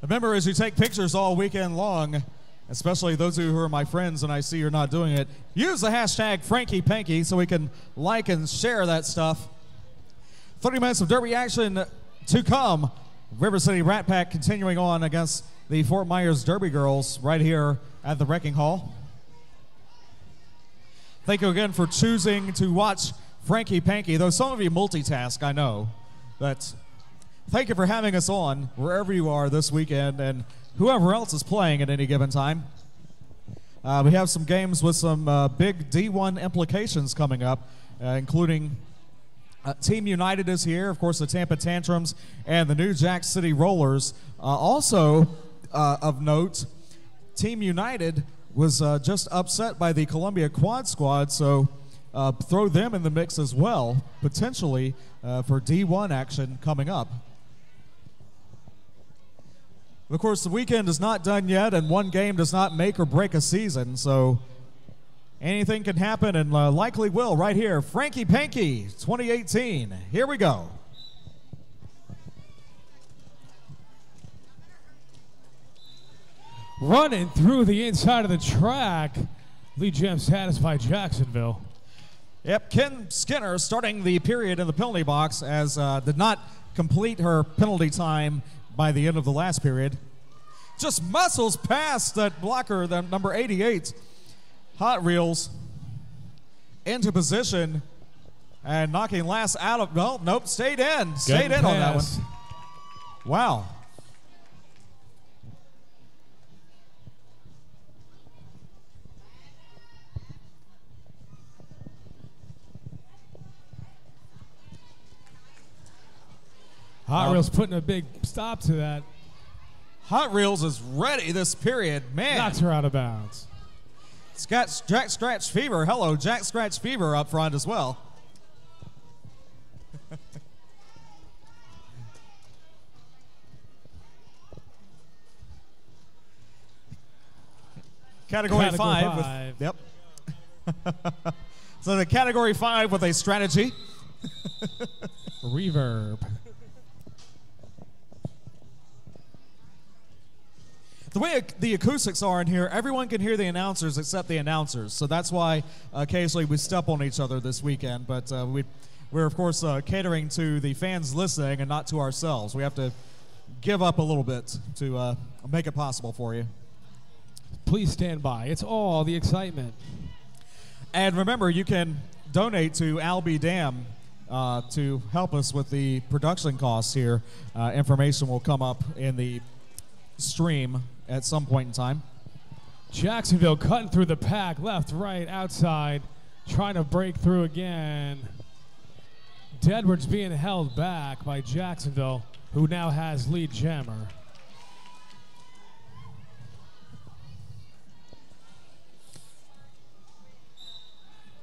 Remember, as you take pictures all weekend long, especially those of you who are my friends and I see you're not doing it, use the hashtag Franky Panky so we can like and share that stuff. 30 minutes of derby action to come. River City Rat Pack continuing on against the Fort Myers Derby Girls right here at the Wrecking Hall. Thank you again for choosing to watch Franky Panky, though some of you multitask, I know, but thank you for having us on wherever you are this weekend and whoever else is playing at any given time. We have some games with some big D1 implications coming up, including Team United is here, of course, the Tampa Tantrums and the New Jack City Rollers. Also of note, Team United was just upset by the Columbia Quad Squad, so throw them in the mix as well, potentially for D1 action coming up. Of course, the weekend is not done yet, and one game does not make or break a season, so anything can happen, and likely will right here. Franky Panky, 2018. Here we go. Running through the inside of the track, lead jam satisfied Jacksonville. Yep, Ken Skinner starting the period in the penalty box as did not complete her penalty time by the end of the last period. Just muscles past that blocker, the number 88. Hot Reels into position and knocking last out of, well, nope, stayed in. Stayed in on that one. Wow. Hot Reels putting a big stop to that. Hot Reels is ready this period. Man. Knocks her out of bounds. It's got Jack Scratch Fever. Hello, Jack Scratch Fever up front as well. Category 5. Yep. So the Category 5 with a strategy. Reverb. The way the acoustics are in here, everyone can hear the announcers except the announcers. So that's why occasionally we step on each other this weekend. But we're, of course, catering to the fans listening and not to ourselves. We have to give up a little bit to make it possible for you. Please stand by. It's all the excitement. And remember, you can donate to Albee Dam to help us with the production costs here. Information will come up in the stream at some point in time. Jacksonville cutting through the pack, left, right, outside, trying to break through again. Deadwood's being held back by Jacksonville, who now has lead jammer.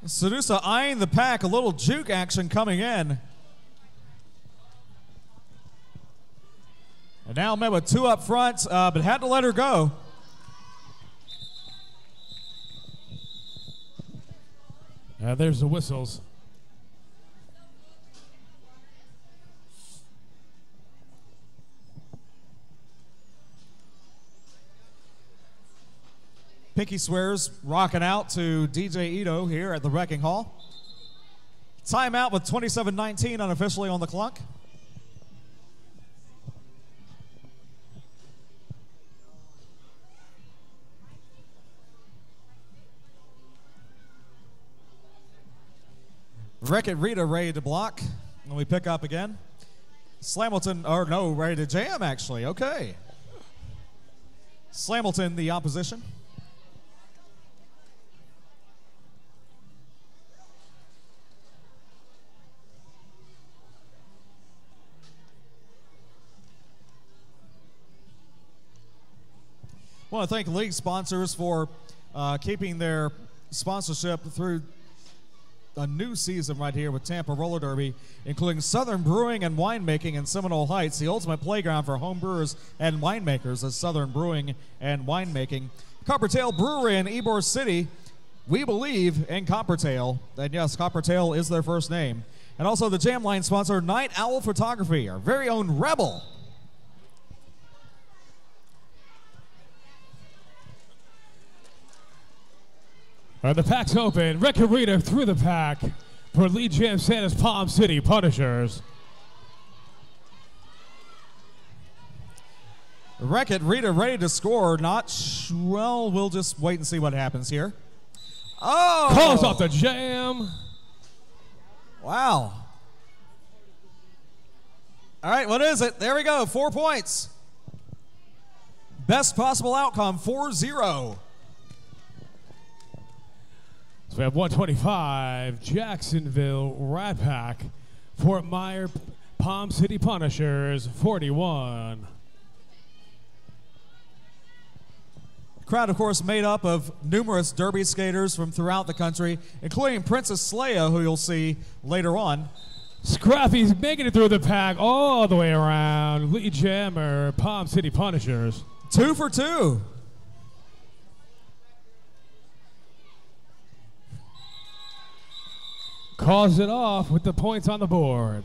Sedusa eyeing the pack, a little juke action coming in. And now met with two up front, but had to let her go. There's the whistles. Pinky Swears rocking out to DJ Ito here at the Wrecking Hall. Timeout with 27:19 unofficially on the clock. Wreck-It Rita ready to block when we pick up again. Slamilton, or no, ready to jam actually, okay. Slamilton the opposition. I want to thank league sponsors for keeping their sponsorship through a new season right here with Tampa Roller Derby, including Southern Brewing and Winemaking in Seminole Heights, the ultimate playground for home brewers and winemakers is Southern Brewing and Winemaking. Coppertail Brewery in Ybor City, we believe in Coppertail, and yes, Coppertail is their first name. And also the Jam Line sponsor, Night Owl Photography, our very own Rebel. The pack's open. Wreck-It Rita through the pack for lead jam Santa's Palm City Punishers. Wreck-It Rita ready to score. Well, we'll just wait and see what happens here. Oh! Calls off the jam. Wow. All right, what is it? There we go, 4 points. Best possible outcome, 4-0. So we have 125, Jacksonville Rat Pack, Fort Myer Palm City Punishers, 41. Crowd, of course, made up of numerous derby skaters from throughout the country, including Princess Leia, who you'll see later on. Scrappy's making it through the pack all the way around. Lee Jammer, Palm City Punishers. 2 for 2. Calls it off with the points on the board.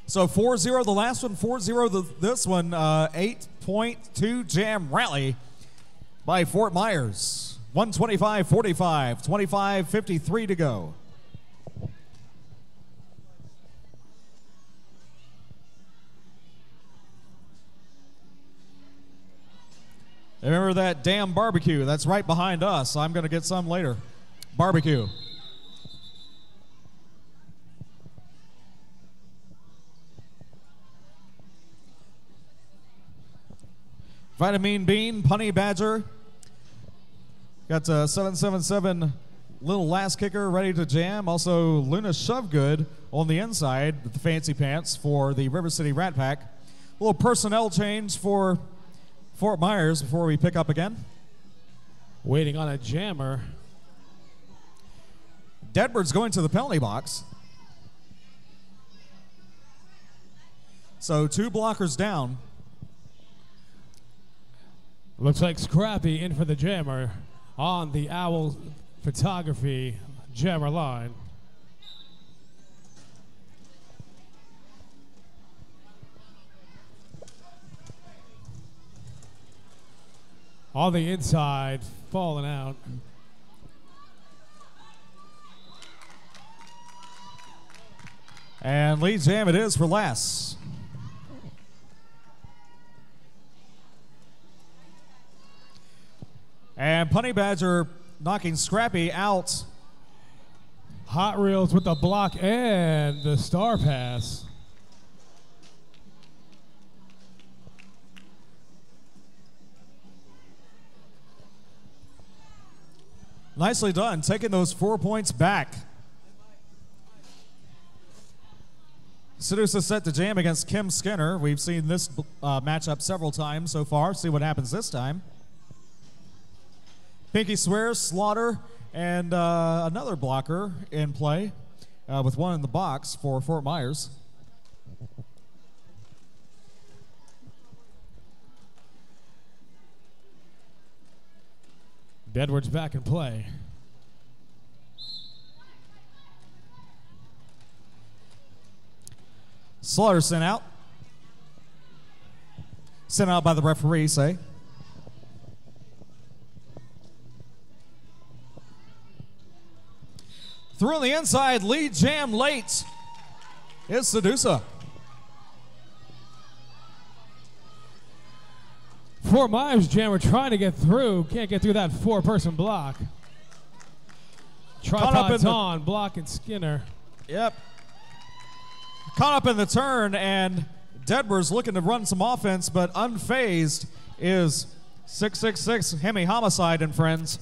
So 4-0 the last one, 4-0 this one. 8.2 jam rally by Fort Myers. 125-45, 25-53 to go. Remember that damn barbecue? That's right behind us. I'm going to get some later. Barbecue. Vitamin Bean, Punny Badger. Got 777 Little Last Kicker ready to jam. Also Luna Shovegood on the inside with the fancy pants for the River City Rat Pack. A little personnel change for Fort Myers before we pick up again. Waiting on a jammer. Deadbird's going to the penalty box. So 2 blockers down. Looks like Scrappy in for the jammer on the Owl Photography jammer line. On the inside, falling out. And lead jam it is for Les. And Punny Badger knocking Scrappy out. Hot Reels with the block and the star pass. Nicely done, taking those 4 points back. Sedusa set to jam against Kim Skinner. We've seen this matchup several times so far. See what happens this time. Pinky Swears, Slaughter, and another blocker in play with one in the box for Fort Myers. Edwards back in play. Slaughter sent out. Sent out by the referee, say. Through on the inside, lead jam late is Sedusa. Fort Myers jammer trying to get through. Can't get through that 4-person block. Tripods on, block and Skinner. Yep. Caught up in the turn, and Deadber's looking to run some offense, but unfazed is 666 Hemi Homicide and friends.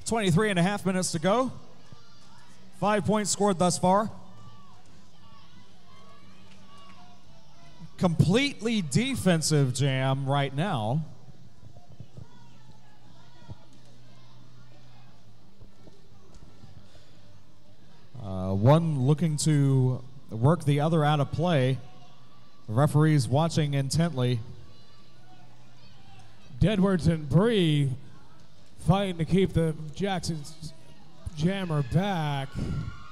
.5 minutes to go. 5 points scored thus far. Completely defensive jam right now. One looking to work the other out of play. The referee's watching intently. Deadwards and Bree fighting to keep the Jackson's jammer back.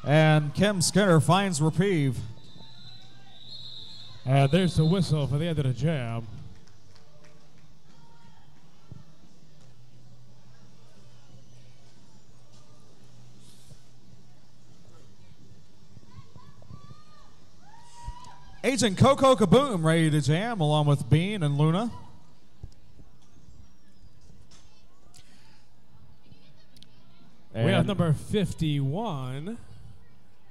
And Kim Skinner finds reprieve. And there's the whistle for the end of the jam. Agent Coco Kaboom ready to jam along with Bean and Luna. And we have number 51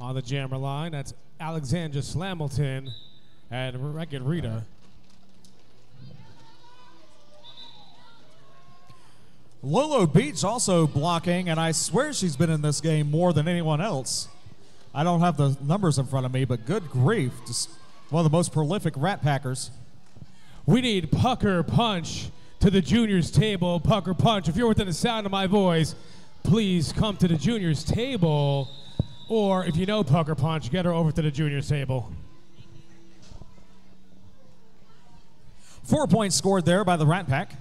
on the jammer line. That's Alexandra Slamilton and Regan Rita. Lolo Beach also blocking, and I swear she's been in this game more than anyone else. I don't have the numbers in front of me, but good grief. Just One of the most prolific Rat Packers. We need Pucker Punch to the juniors table. Pucker Punch, if you're within the sound of my voice, please come to the juniors table. Or if you know Pucker Punch, get her over to the juniors table. 4 points scored there by the Rat Pack.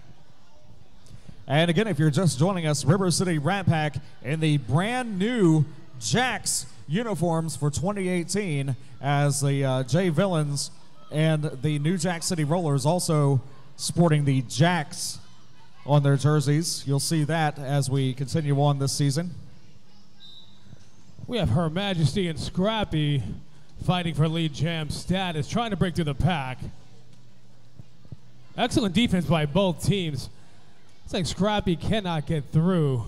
And again, if you're just joining us, River City Rat Pack in the brand new Jacks uniforms for 2018, as the J Villains and the New Jack City Rollers also sporting the Jacks on their jerseys. You'll see that as we continue on this season. We have Her Majesty and Scrappy fighting for lead jam status, trying to break through the pack. Excellent defense by both teams. It's like Scrappy cannot get through.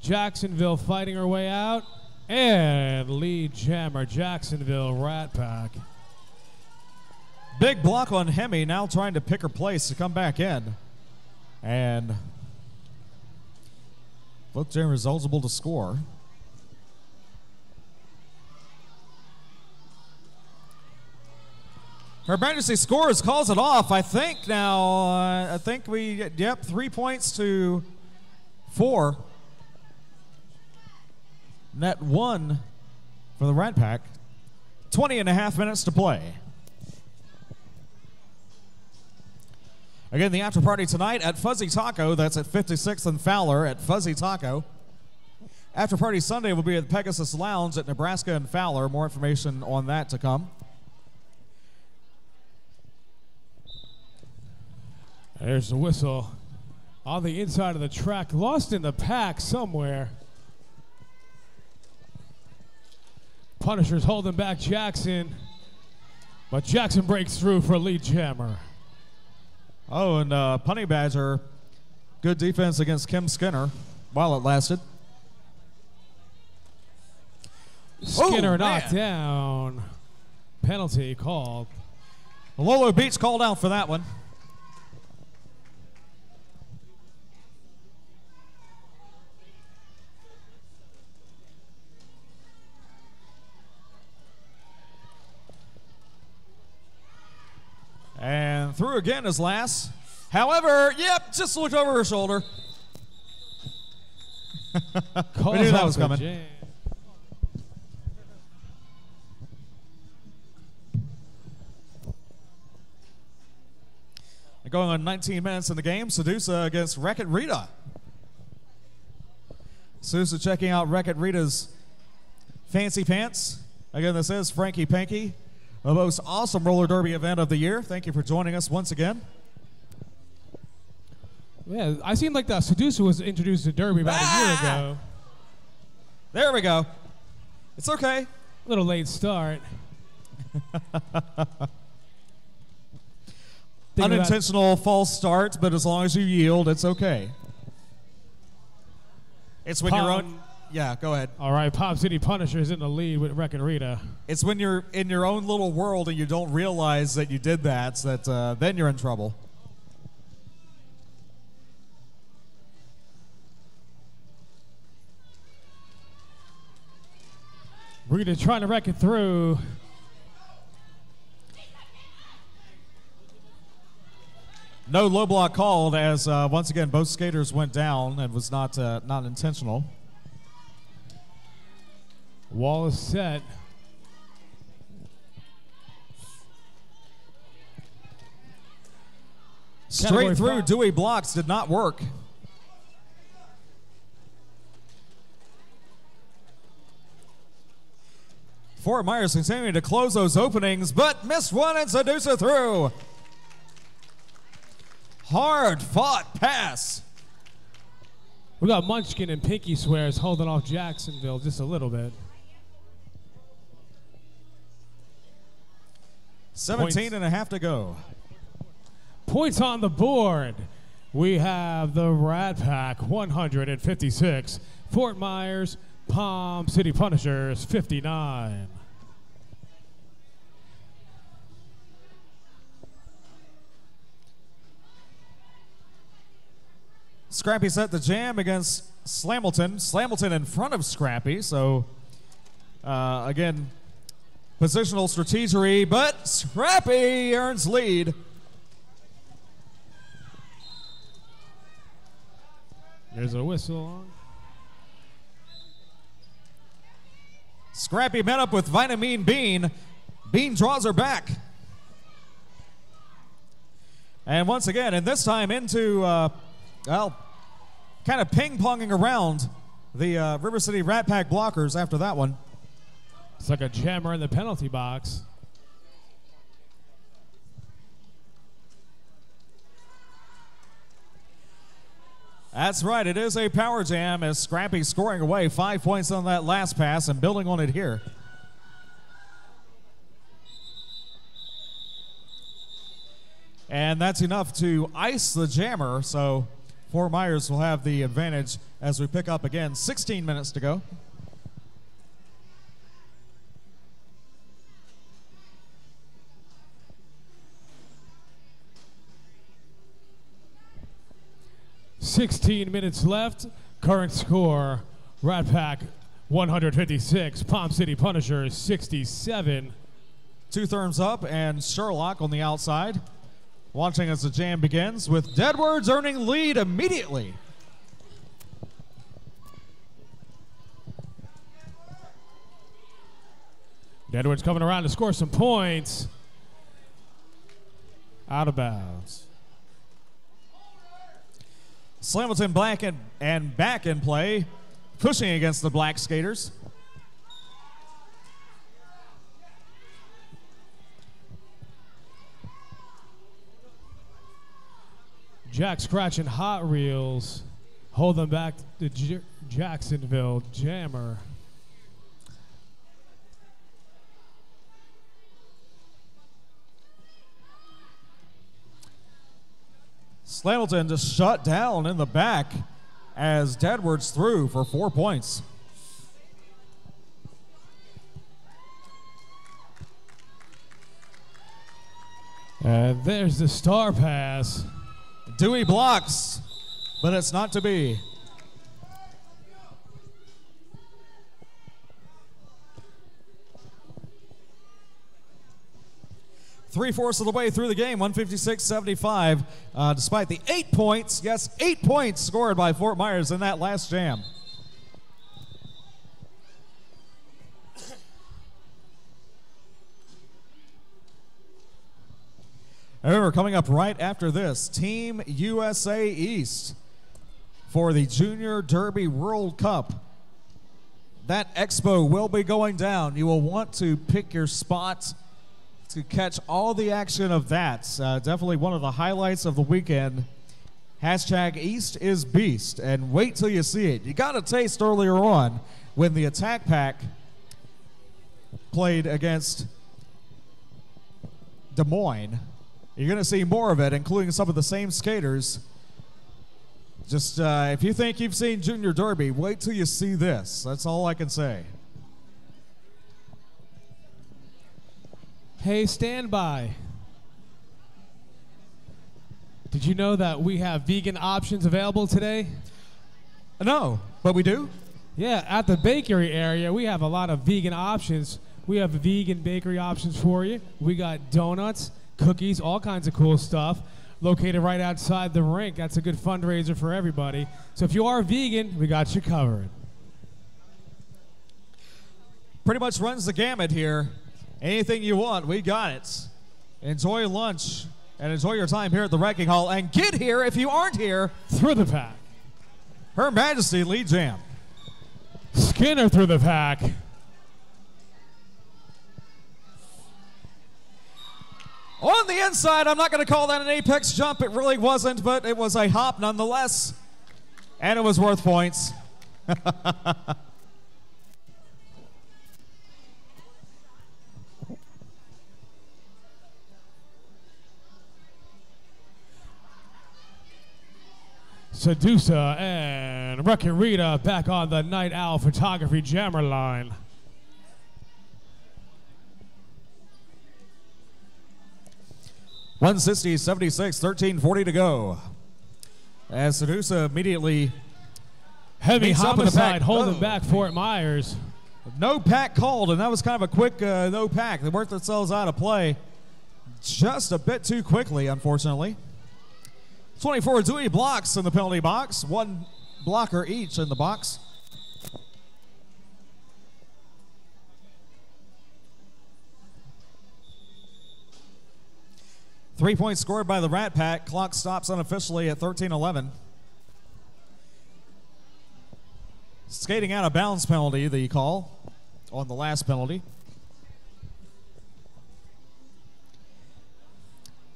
Jacksonville fighting her way out. And lead jammer, Jacksonville Rat Pack. Big block on Hemi, now trying to pick her place to come back in. And both jammers eligible to score. Her Majesty scores, calls it off. I think now, I think we, yep, 3 points to 4. Net 1 for the Rat Pack. 20.5 minutes to play. Again, the after party tonight at Fuzzy Taco. That's at 56th and Fowler at Fuzzy Taco. After party Sunday will be at Pegasus Lounge at Nebraska and Fowler. More information on that to come. There's the whistle on the inside of the track, lost in the pack somewhere. Punishers holding back Jackson, but Jackson breaks through for lead jammer. Oh, and Punny Badger, good defense against Kim Skinner while it lasted. Skinner knocked down. Penalty called. Lolo Beach called out for that one. And through again is Lass. However, yep, just looked over her shoulder. We knew that was coming. Going on 19 minutes in the game, Sedusa against Wreck-It Rita. Sedusa checking out Wreck-It Rita's fancy pants. Again, this is Franky Panky, the most awesome roller derby event of the year. Thank you for joining us once again. Yeah, I seem like the Sedusa was introduced to derby about a year ago. There we go. It's okay. A little late start. Unintentional false start, but as long as you yield, it's okay. It's when you're on. Yeah, go ahead. All right, Pop City Punishers in the lead with Wreck-It Rita. It's when you're in your own little world and you don't realize that you did that, then you're in trouble. Rita trying to wreck it through. No low block called, as once again both skaters went down and was not intentional. Wall is set. Straight through, Dewey blocks, did not work. Fort Myers continuing to close those openings, but missed one and Sedusa through. Hard fought pass. We got Munchkin and Pinky Swears holding off Jacksonville just a little bit. 17 and a half to go. Points on the board. We have the Rat Pack 156. Fort Myers, Palm City Punishers 59. Scrappy set the jam against Slamilton. Slamilton in front of Scrappy, so again, Positional strategery, but Scrappy earns lead. There's a whistle on. Scrappy met up with Vitamine Bean. Bean draws her back. And once again, and this time into, well, kind of ping-ponging around the River City Rat Pack blockers after that one. It's like a jammer in the penalty box. That's right, it is a power jam as Scrappy scoring away 5 points on that last pass and building on it here. And that's enough to ice the jammer, so Fort Myers will have the advantage as we pick up again. 16 minutes to go. "16 minutes left. Current score, Rat Pack 156, Palm City Punishers 67. Two thumbs up and Sherlock on the outside. Watching as the jam begins with Deadwards earning lead immediately. Deadwards coming around to score some points. Out of bounds. Slamilton black and back in play, pushing against the black skaters. Jack scratching Hot Reels. Hold them back to Jacksonville Jammer. Slamilton just shut down in the back as Deadwards threw for 4 points. And there's the star pass. Dewey blocks, but it's not to be. Three-fourths of the way through the game, 156-75. Despite the 8 points, yes, 8 points scored by Fort Myers in that last jam. Remember, coming up right after this, Team USA East for the Junior Derby World Cup. That expo will be going down. You will want to pick your spot to catch all the action of that. Definitely one of the highlights of the weekend. Hashtag East is Beast, and wait till you see it. You got a taste earlier on when the Attack Pack played against Des Moines. You're going to see more of it, including some of the same skaters. Just if you think you've seen Junior Derby, wait till you see this. That's all I can say. Hey, stand by. Did you know that we have vegan options available today? No, but we do? Yeah, at the bakery area, we have a lot of vegan options. We have vegan bakery options for you. We got donuts, cookies, all kinds of cool stuff. Located right outside the rink. That's a good fundraiser for everybody. So if you are vegan, we got you covered. Pretty much runs the gamut here. Anything you want, we got it. Enjoy lunch and enjoy your time here at the Wrecking Hall. And get here if you aren't here. Through the pack. Her Majesty lead jam. Skinner through the pack. On the inside, I'm not going to call that an apex jump. It really wasn't, but it was a hop nonetheless. And it was worth points. Sedusa and Wrecking Rita back on the Night Owl Photography Jammer line. $160.76, 13:40 to go. As Sedusa immediately heavy meets up in the homicide pack. holding back Fort Myers. No pack called, and that was kind of a quick no pack. They worked themselves out of play just a bit too quickly, unfortunately. 24 Dewey blocks in the penalty box, 1 blocker each in the box. Three points scored by the Rat Pack. Clock stops unofficially at 13:11. Skating out of bounds penalty, the call on the last penalty,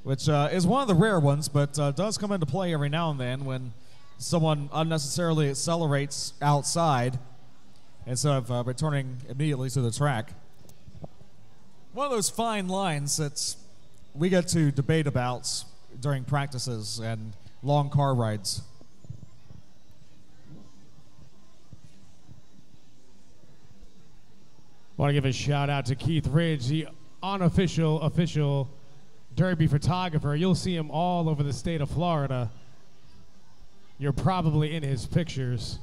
which is one of the rare ones, but does come into play every now and then when someone unnecessarily accelerates outside instead of returning immediately to the track. One of those fine lines that we get to debate about during practices and long car rides. Want to give a shout out to Keith Ridge, the unofficial official Derby photographer. You'll see him all over the state of Florida. You're probably in his pictures.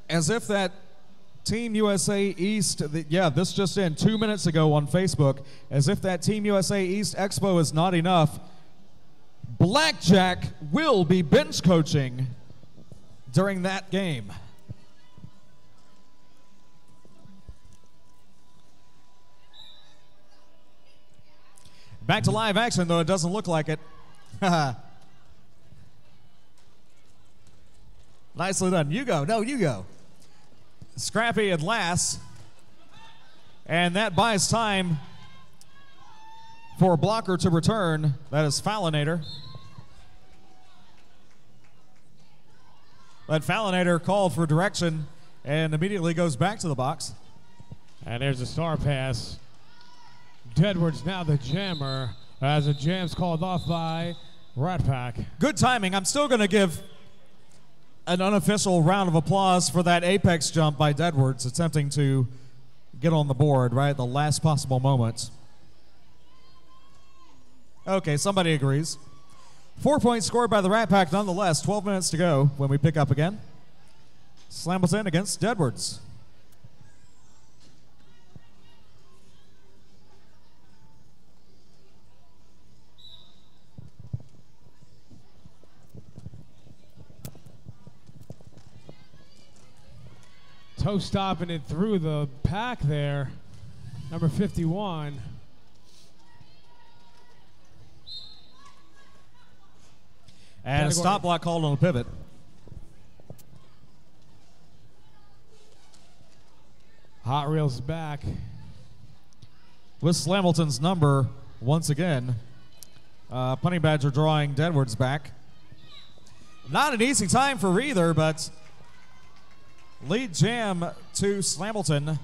As if that Team USA East, this just in 2 minutes ago on Facebook, as if that Team USA East Expo is not enough, Blackjack will be bench coaching during that game. Back to live action, though it doesn't look like it. Nicely done. You go. No, you go. Scrappy and Lass. And that buys time for a blocker to return. That is Fallinator. But Fallinator called for direction and immediately goes back to the box. And there's a star pass. Deadwood's now the jammer as the jam's called off by Rat Pack. Good timing. I'm still going to give an unofficial round of applause for that apex jump by Deadwoods attempting to get on the board right at the last possible moment. Okay, somebody agrees. 4 points scored by the Rat Pack nonetheless. 12 minutes to go when we pick up again. Slambleton against Deadwoods. Toe stopping it through the pack there. Number 51. And stop block called on the pivot. Hot Reels back. With Slambleton's number once again. Punny Badger drawing Deadwoods back. Not an easy time for either, but lead jam to Slambleton.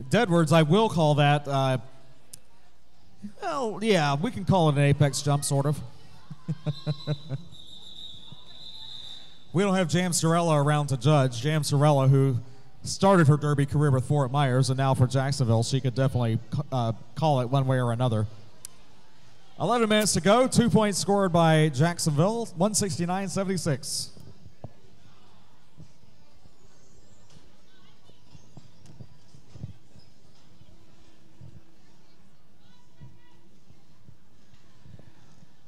Deadwoods, I will call that, well, yeah, we can call it an apex jump, sort of. We don't have Jam Sorella around to judge. Jam Sorella, who started her Derby career with Fort Myers and now for Jacksonville, she could definitely call it one way or another. 11 minutes to go. 2 points scored by Jacksonville, 169-76.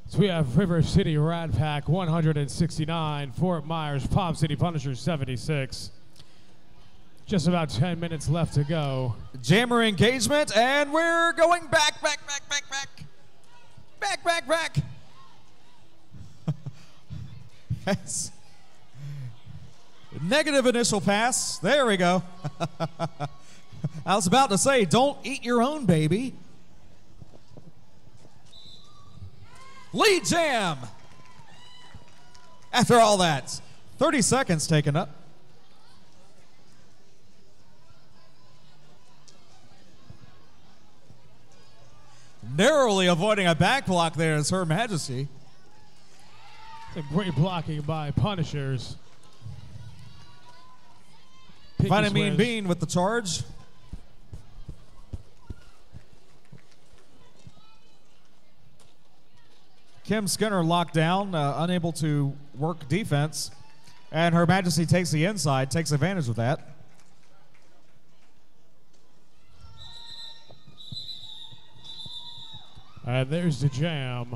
So we have River City Rat Pack 169, Fort Myers Palm City Punishers 76. Just about 10 minutes left to go. Jammer engagement, and we're going back. Yes. Negative initial pass. There we go. I was about to say, don't eat your own baby. Lead jam. After all that, 30 seconds taken up. Narrowly avoiding a back block there is Her Majesty. A great blocking by Punishers. Vitamin Bean with the charge. Kim Skinner locked down, unable to work defense. And Her Majesty takes the inside, takes advantage of that. And there's the jam.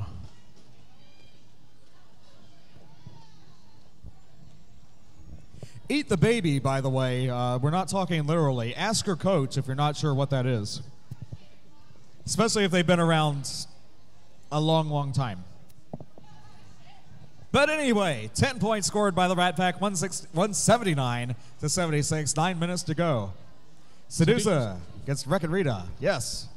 Eat the baby, by the way. We're not talking literally. Ask your coach if you're not sure what that is. Especially if they've been around a long, long time. But anyway, 10 points scored by the Rat Pack, 179 to 76. 9 minutes to go. Sedusa against Wreck-It Rita. Yes.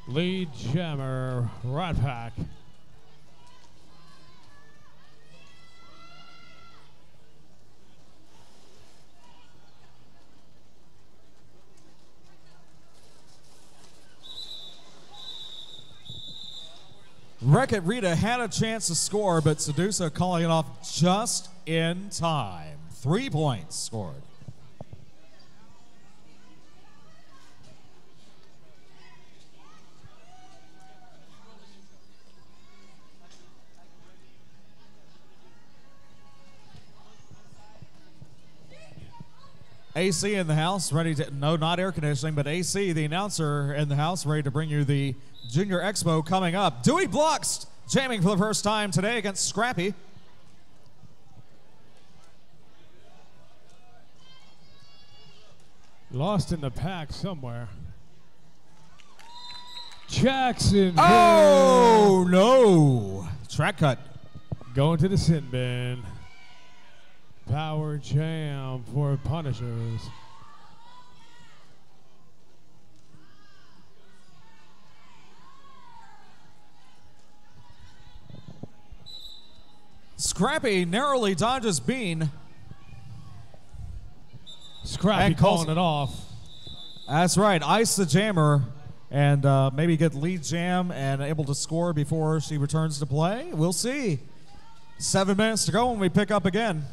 Lead jammer, Rat Pack. Wreck-It Rita had a chance to score, but Sedusa calling it off just in time. 3 points scored. AC in the house, ready to, no, not air conditioning, but AC, the announcer in the house, ready to bring you the Junior Expo coming up. Dewey Blocks jamming for the first time today against Scrappy. Lost in the pack somewhere. Jackson. Oh, no. Track cut. Going to the sin bin. Power jam for Punishers. Scrappy narrowly dodges Bean. Scrappy calling it off. That's right. Ice the jammer and maybe get lead jam and able to score before she returns to play. We'll see. 7 minutes to go when we pick up again.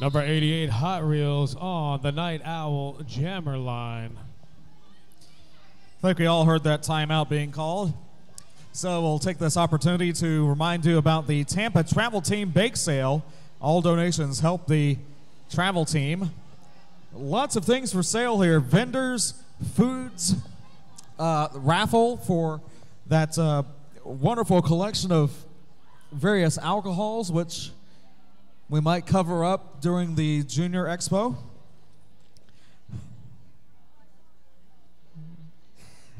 Number 88, Hot Reels on the Night Owl jammer line. I think we all heard that timeout being called. So we'll take this opportunity to remind you about the Tampa Travel Team Bake Sale. All donations help the travel team. Lots of things for sale here. Vendors, foods, raffle for that wonderful collection of various alcohols, which we might cover up during the Junior Expo.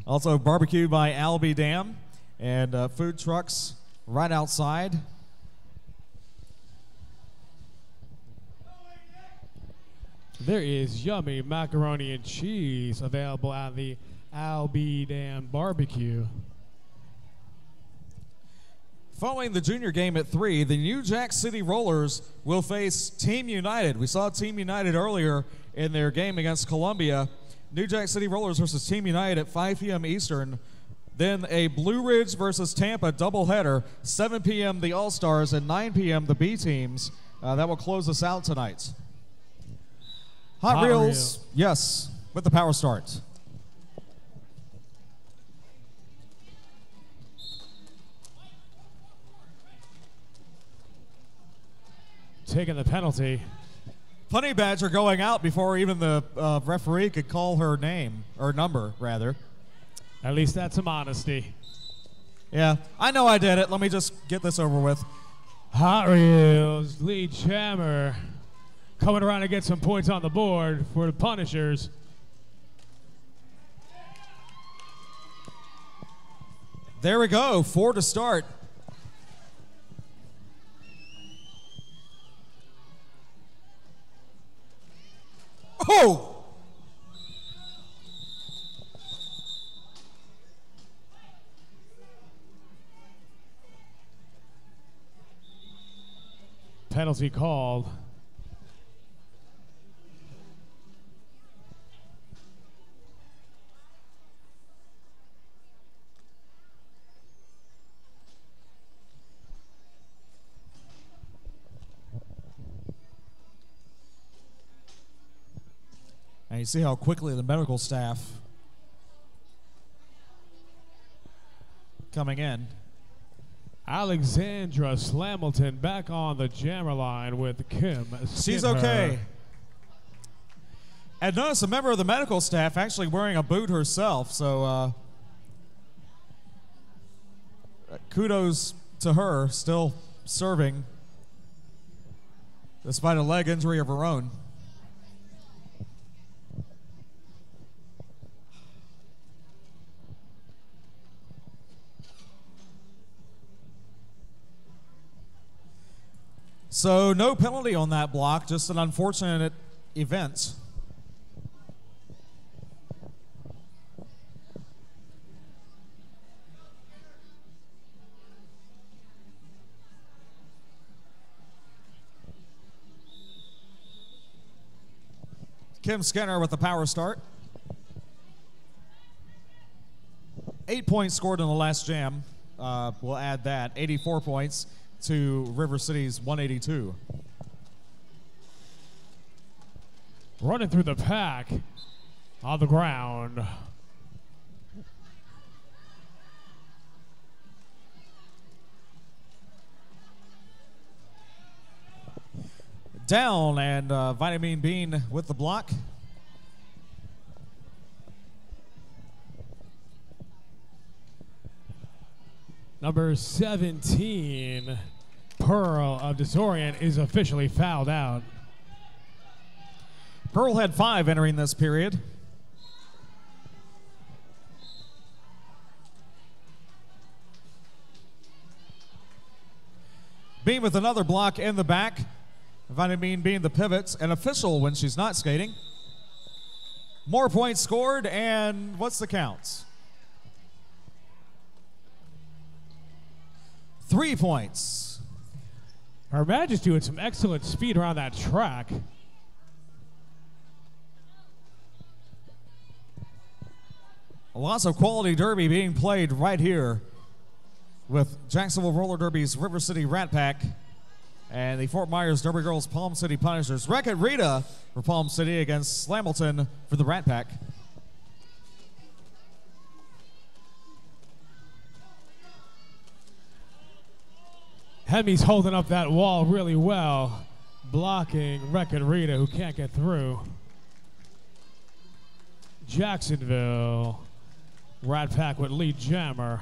Also, barbecue by Albee Dam and food trucks right outside. There is yummy macaroni and cheese available at the Albee Dam Barbecue. Following the junior game at 3, the New Jack City Rollers will face Team United. We saw Team United earlier in their game against Columbia. New Jack City Rollers versus Team United at 5 p.m. Eastern. Then a Blue Ridge versus Tampa doubleheader, 7 p.m. the All-Stars and 9 p.m. the B teams. That will close us out tonight. Hot Reels, yes, with the power start. Taking the penalty. Honey Badger going out before even the referee could call her name, or number, rather. At least that's some honesty. Yeah, I know I did it. Let me just get this over with. Hot Reels, lead jammer, coming around to get some points on the board for the Punishers. There we go, 4 to start. Oh! penalty called. And you see how quickly the medical staff coming in. Alexandra Slamilton back on the jammer line with Kim. She's Skinner. okay. And notice a member of the medical staff actually wearing a boot herself, so kudos to her, still serving despite a leg injury of her own. So no penalty on that block, just an unfortunate event. Kim Skinner with the power start. 8 points scored in the last jam. We'll add that. 84 points to River City's 182. Running through the pack on the ground. Down, and Vitamin Bean with the block. Number 17, Pearl of Desorient, is officially fouled out. Pearl had 5 entering this period. Bean with another block in the back. Vitamin being the pivots, an official when she's not skating. More points scored, and what's the count? 3 points. Her Majesty with some excellent speed around that track. Lots of quality derby being played right here with Jacksonville Roller Derby's River City Rat Pack and the Fort Myers Derby Girls Palm City Punishers. Wreck-It Rita for Palm City against Slamilton for the Rat Pack. Hemi's holding up that wall really well, blocking Wreck-It Rita, who can't get through. Jacksonville, Rat Pack with lead jammer.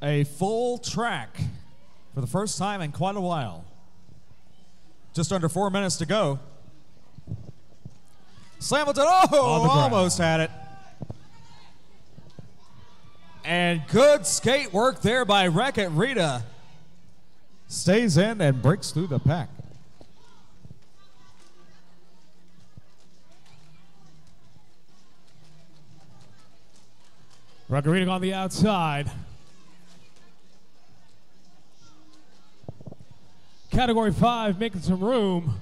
A full track for the first time in quite a while. Just under 4 minutes to go. Slamilton, almost had it. And good skate work there by Wreck-It Rita. Stays in and breaks through the pack. Wreck-It Rita on the outside. Category 5 making some room.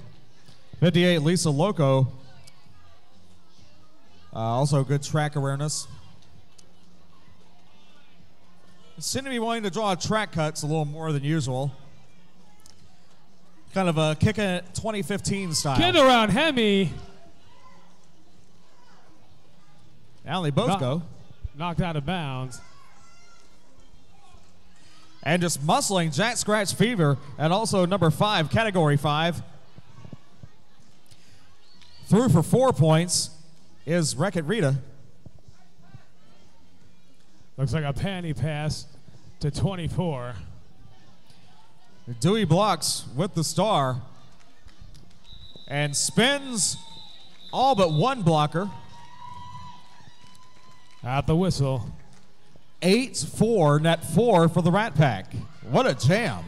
58, Lisa Loco. Also good track awareness. Seem to be wanting to draw track cuts a little more than usual. Kind of a kicking it 2015 style. Get around Hemi. Now they both go. Knocked out of bounds. And just muscling Jack Scratch Fever, and also number 5, category 5. Through for 4 points is Wreck-It Rita. Looks like a panty pass to 24. Dewey blocks with the star and spins all but one blocker. At the whistle. 8-4, net 4 for the Rat Pack. What a jam.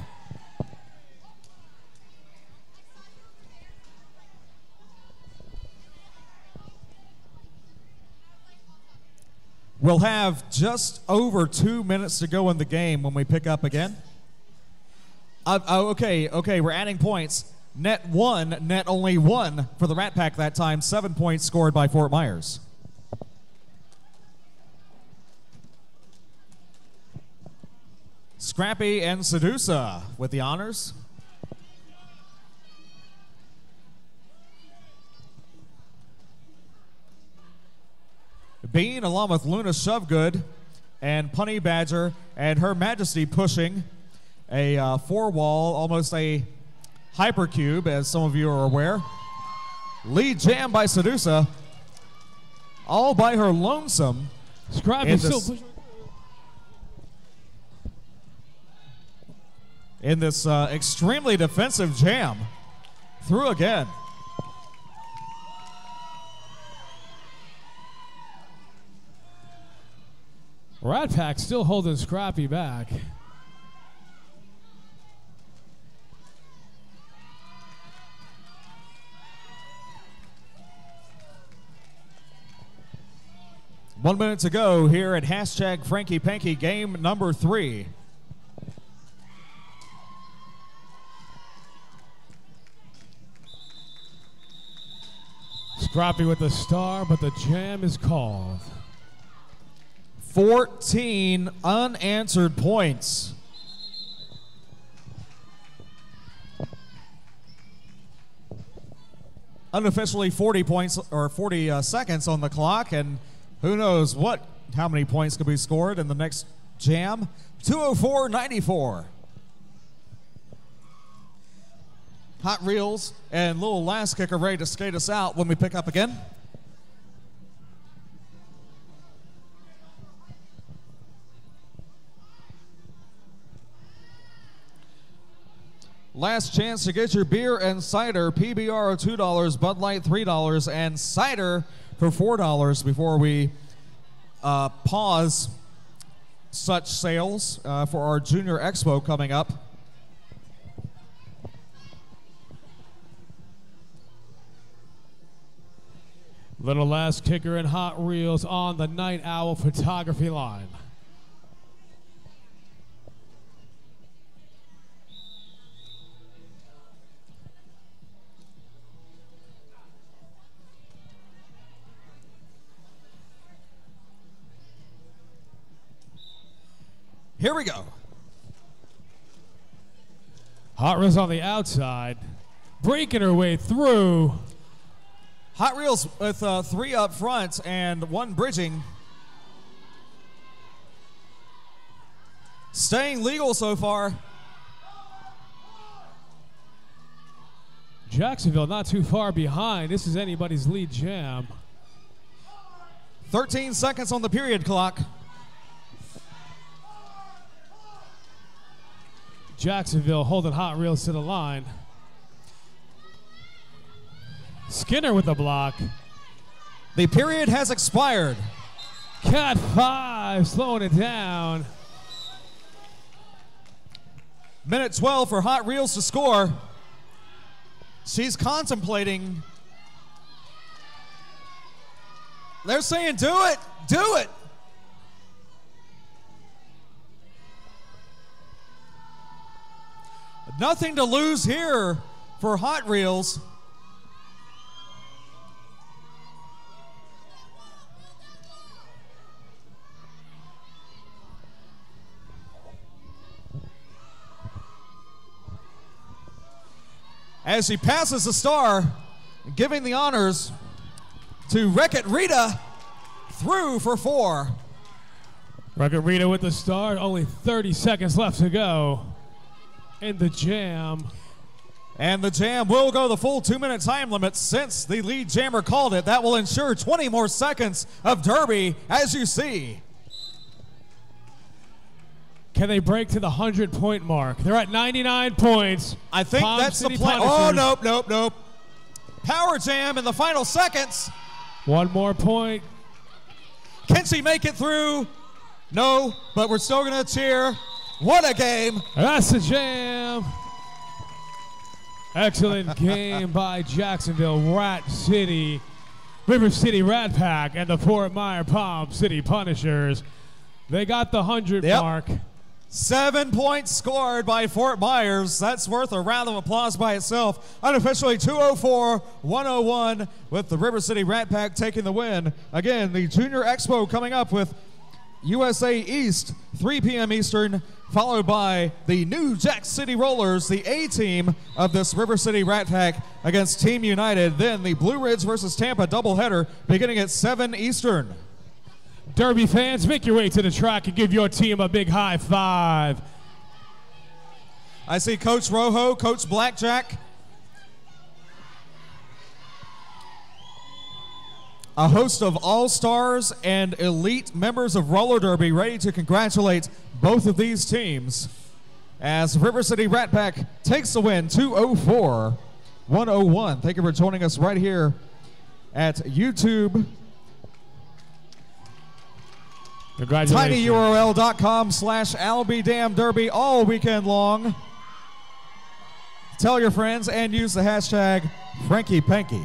We'll have just over 2 minutes to go in the game when we pick up again. Okay, we're adding points. Net 1, net only 1 for the Rat Pack that time. 7 points scored by Fort Myers. Scrappy and Sedusa with the honors. Bean along with Luna Shovegood and Punny Badger and Her Majesty pushing a 4-wall, almost a hypercube, as some of you are aware. Lead jam by Sedusa, all by her lonesome. Scrappy still pushing. In this extremely defensive jam. Through again. Rat Pack still holding Scrappy back. One minute to go here at hashtag Franky Panky game number 3. Scrappy with the star, but the jam is called. 14 unanswered points. Unofficially 40 points or 40 seconds on the clock, and who knows how many points could be scored in the next jam. 204.94. Hot Reels and Little Last Kicker ready to skate us out when we pick up again. Last chance to get your beer and cider. PBR $2, Bud Light $3, and cider for $4 before we pause such sales for our Junior Expo coming up. Little Last Kicker and Hot Reels on the Night Owl photography line. Here we go. Hot Reels on the outside, breaking her way through. Hot Reels with 3 up front and 1 bridging. Staying legal so far. Jacksonville not too far behind. This is anybody's lead jam. 13 seconds on the period clock. Jacksonville holding Hot Reels to the line. Skinner with the block. The period has expired. Cat 5 slowing it down. Minute 12 for Hot Reels to score. She's contemplating. They're saying, do it, do it. Nothing to lose here for Hot Reels. As she passes the star, giving the honors to Wreck-It Rita, through for 4. Wreck-It Rita with the star, only 30 seconds left to go in the jam. And the jam will go the full 2-minute time limit since the lead jammer called it. That will ensure 20 more seconds of Derby, as you see. Can they break to the 100-point mark? They're at 99 points. I think Palm that's City the plan. Punishers. Oh, nope. Power jam in the final seconds. 1 more point. Can she make it through? No, but we're still going to cheer. What a game. That's the jam. Excellent game by Jacksonville. Rat City River City Rat Pack and the Fort Myer Palm City Punishers. They got the 100 mark. 7 points scored by Fort Myers. That's worth a round of applause by itself. Unofficially 204-101 with the River City Rat Pack taking the win. Again, the Junior Expo coming up with USA East, 3 p.m. Eastern, followed by the New Jack City Rollers, the A team of this River City Rat Pack against Team United. Then the Blue Ridge versus Tampa doubleheader beginning at 7 Eastern. Derby fans, make your way to the track and give your team a big high five. I see Coach Rojo, Coach Blackjack. A host of all-stars and elite members of roller derby ready to congratulate both of these teams as River City Rat Pack takes the win 204-101. Thank you for joining us right here at YouTube. tinyurl.com/albydamderby all weekend long. Tell your friends and use the hashtag Franky Panky.